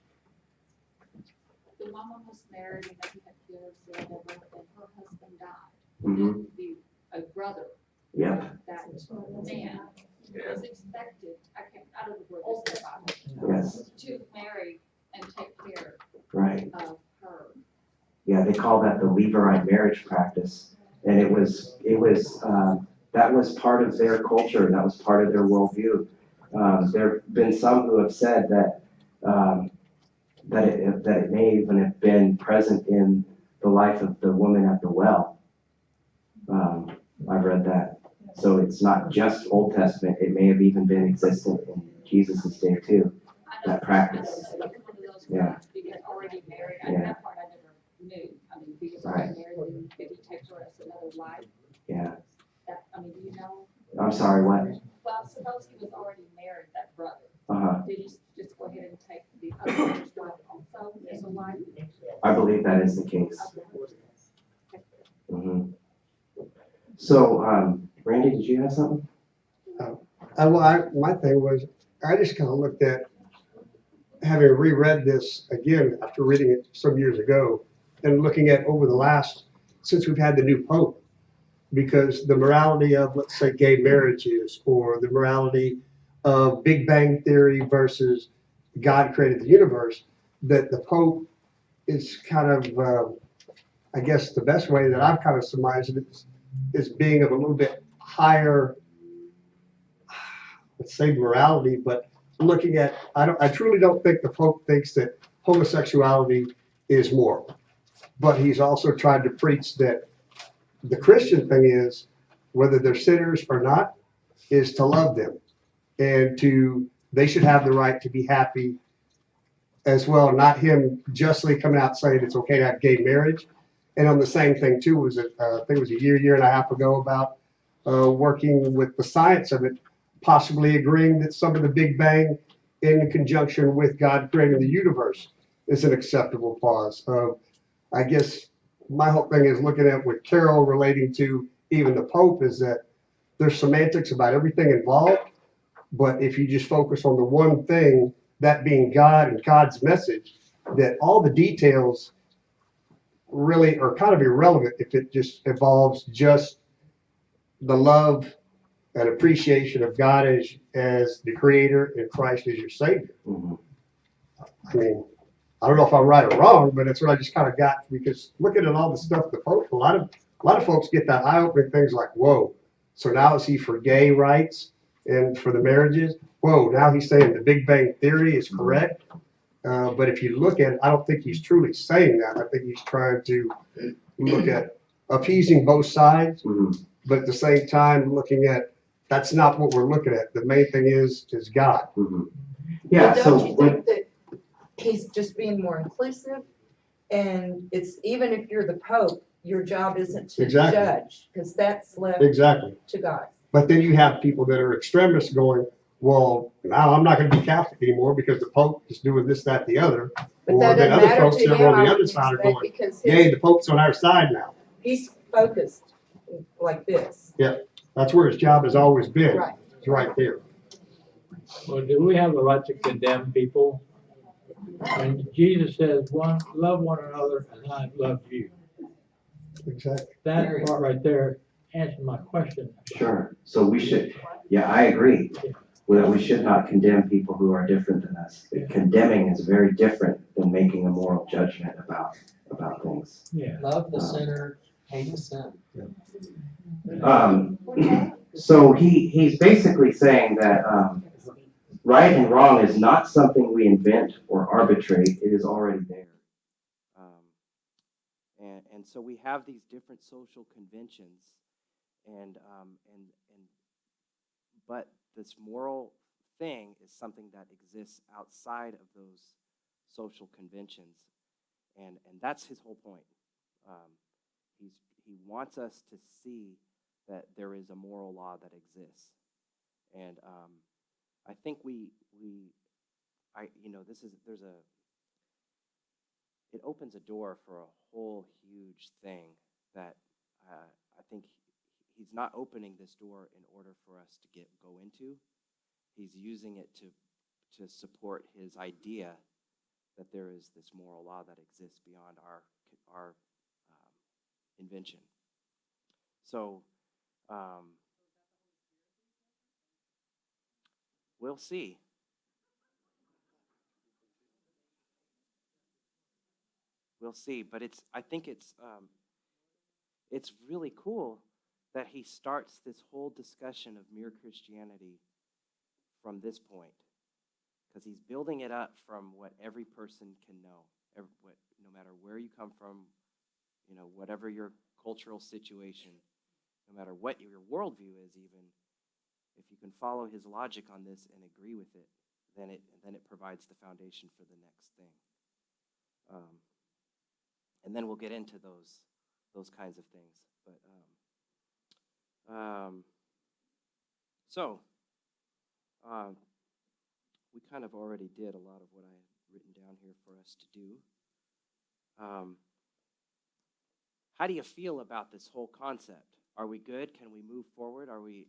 the woman was married and they had kids, and her husband died. And the brother. Yeah. That man was expected, I don't know where this is about, Yes. to marry and take care of her. Yeah, they call that the Levirate marriage practice, and it was that was part of their culture. That was part of their worldview. There have been some who have said that it may even have been present in the life of the woman at the well. I've read that. So it's not just Old Testament. It may have even been existent in Jesus' day too. That practice. Yeah. Because already married, Yeah. that part I never knew. I mean, because already married, and maybe take her as another wife. Yeah. I mean, do you know? I'm sorry, what? Well, suppose he was already married, that brother. Uh-huh. Did he just go ahead and take the other brother's wife also as a wife? I believe that is the case. So, Randy, did you have something? My thing was, I just kind of looked at, having reread this again after reading it some years ago, and looking at over the last, since we've had the new Pope, because the morality of, let's say, gay marriages, or the morality of Big Bang Theory versus God created the universe, that the Pope is kind of, I guess the best way that I've kind of surmised it is being of a little bit higher, let's say morality, but looking at, I truly don't think the Pope thinks that homosexuality is moral. But he's also tried to preach that the Christian thing is, whether they're sinners or not, is to love them. And they should have the right to be happy as well, not him justly coming out saying it's okay to have gay marriage. And on the same thing too, I think it was a year and a half ago, about working with the science of it, possibly agreeing that some of the Big Bang in conjunction with God creating the universe is an acceptable cause. I guess my whole thing is looking at what Carol relating to even the Pope is that there's semantics about everything involved, but if you just focus on the one thing, that being God and God's message, that all the details really are kind of irrelevant if it just involves just the love and appreciation of God as the creator and Christ as your savior. I mean, I don't know if I'm right or wrong, but it's what I just kind of got, because looking at all the stuff the Pope, a lot of folks get that eye-opening things like, whoa, so now is he for gay rights and for the marriages? Whoa, now he's saying the Big Bang Theory is correct. But if you look at it, I don't think he's truly saying that. I think he's trying to look at appeasing both sides, but at the same time looking at, that's not what we're looking at. The main thing is God. Yeah. But don't you think that he's just being more inclusive? And it's, even if you're the Pope, your job isn't to judge, because that's left to God. But then you have people that are extremists going, well, now I'm not going to be Catholic anymore because the Pope is doing this, that, the other. But Or that then doesn't other matter folks to that him, are on the I other would side are expect, going, because yay, the Pope's on our side now. he's focused like this. Yeah, that's where his job has always been. Right. It's right there. Well, do we have the right to condemn people? When Jesus says, love one another as I have loved you. Exactly. That part right there answers my question. Sure. So we should, yeah, I agree. That we should not condemn people who are different than us. Condemning is very different than making a moral judgment about things. Yeah. Love the sinner, hate the sin. So he's basically saying that right and wrong is not something we invent or arbitrate. It is already there. And so we have these different social conventions, but this moral thing is something that exists outside of those social conventions, and that's his whole point. He wants us to see that there is a moral law that exists, and I think it opens a door for a whole huge thing that I think he's not opening this door in order for us to go into. He's using it to support his idea that there is this moral law that exists beyond our invention. So we'll see. We'll see, but I think it's really cool that he starts this whole discussion of mere Christianity from this point, because he's building it up from what every person can know, no matter where you come from, whatever your cultural situation, no matter what your worldview is, even if you can follow his logic on this and agree with it, then it provides the foundation for the next thing. And then we'll get into those kinds of things. But So, we kind of already did a lot of what I had written down here for us to do. How do you feel about this whole concept? Are we good? Can we move forward? Are we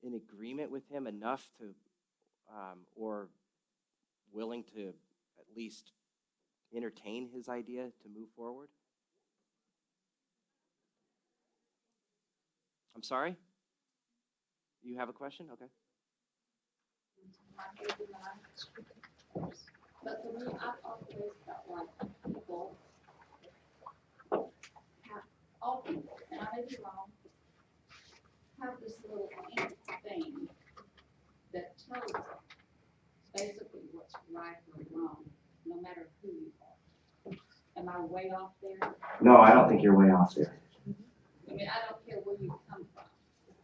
in agreement with him enough to, or willing to at least entertain his idea to move forward? I'm sorry? You have a question? Okay. But for me, I've always felt like people have, all people, and I may be wrong, have this little ink thing that tells them basically what's right or wrong, no matter who you are. Am I way off there? No, I don't think you're way off there. I mean, I don't care where you come from.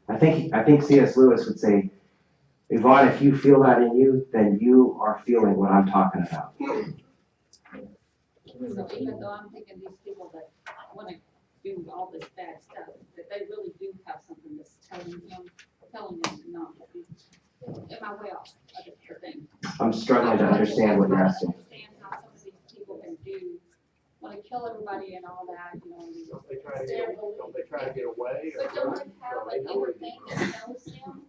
I think C.S. Lewis would say, Yvonne, if you feel that in you, then you are feeling what I'm talking about. So even though I'm thinking these people that want to do all this bad stuff, that they really do have something that's telling them not to be. Am I way off of the thing? I'm struggling to understand what you're asking. I understand how some of these people can want to kill everybody and all that, Don't they try to get away? But don't they have an inner thing that tells them,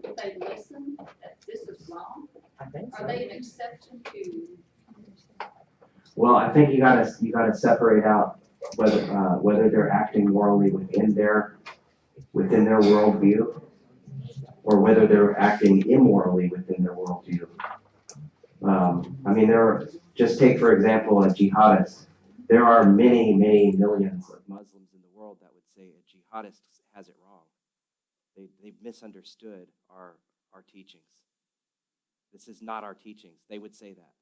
if they listen, that this is wrong? I think so. Are they an exception to? Well, I think you gotta separate out whether they're acting morally within their worldview, or whether they're acting immorally within their worldview. I mean, just take for example a jihadist. There are many, many millions of Muslims in the world that would say a jihadist has it wrong. They've misunderstood our teachings. This is not our teachings. They would say that,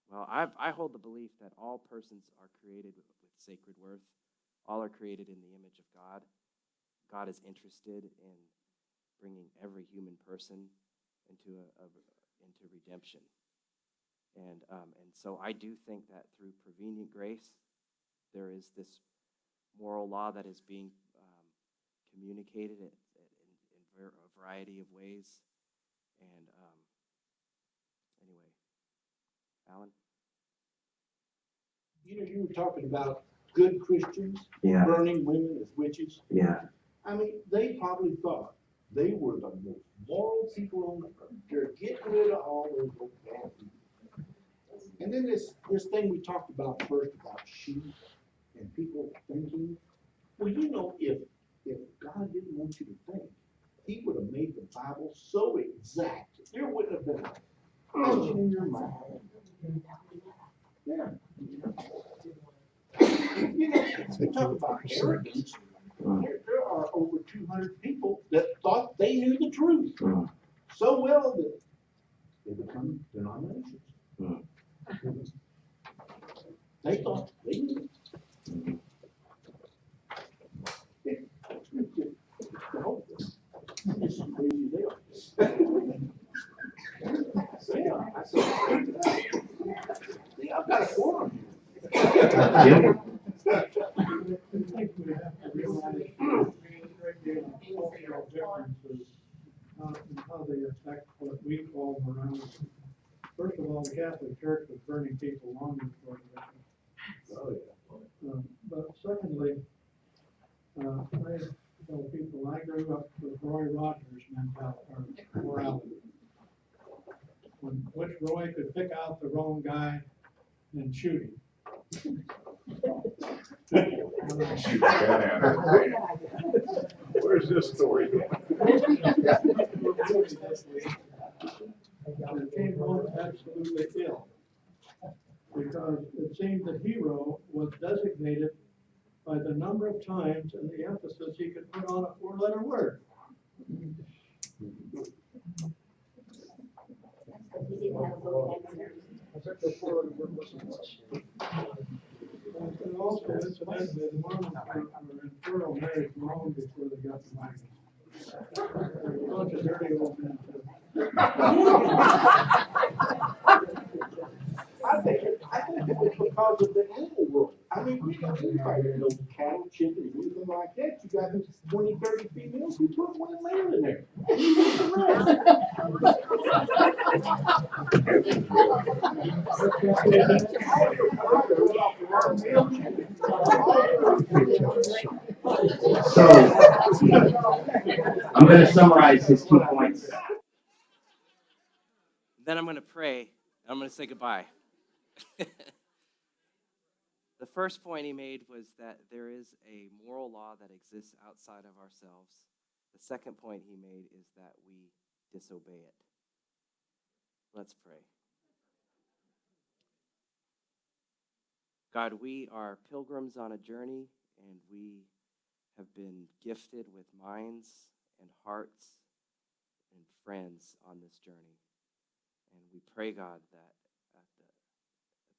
Well, I hold the belief that all persons are created with sacred worth. All are created in the image of God. God is interested in bringing every human person into redemption. And so I do think that through prevenient grace, there is this moral law that is being communicated in a variety of ways. And anyway, Alan? You were talking about good Christians burning women as witches. Yeah. I mean, they probably thought they were the most moral people on the earth. They're getting rid of all those bad people. And then this thing we talked about first about sheep and people thinking. Well, if God didn't want you to think, he would have made the Bible so exact. There wouldn't have been a question in your mind. Yeah. We talk about arrogance. There are over 200 people that thought they knew the truth so well that they become denominations. They thought they knew. It's crazy they are. Yeah, I've got a forum. I think we have to realize cultural differences and how they affect what we call morality. First of all, the Catholic Church was burning people long before the but secondly, I tell people I grew up with Roy Rogers' mentality or morality. Which Roy could pick out the wrong guy and shoot him. Where's this story going? It came home absolutely ill because it seemed the hero was designated by the number of times and the emphasis he could put on a four-letter word. And also, incidentally, the Mormons were infernal married long before they got the wagons. They're a bunch of dirty old men, too. I think it was because of the animal world. I mean, we got anybody that knows cattle, chicken, anything like that. You got 20, 30 females, you put one male in there. And you use the So, I'm going to summarize his 2 points. Then I'm going to pray, and I'm going to say goodbye. The first point he made was that there is a moral law that exists outside of ourselves. The second point he made is that we disobey it. Let's pray. God, we are pilgrims on a journey, and we have been gifted with minds and hearts and friends on this journey. And we pray, God, that at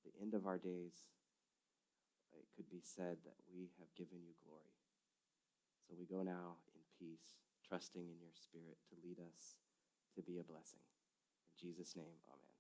the end of our days, it could be said that we have given you glory. So we go now in peace, trusting in your Spirit to lead us to be a blessing. In Jesus' name, amen.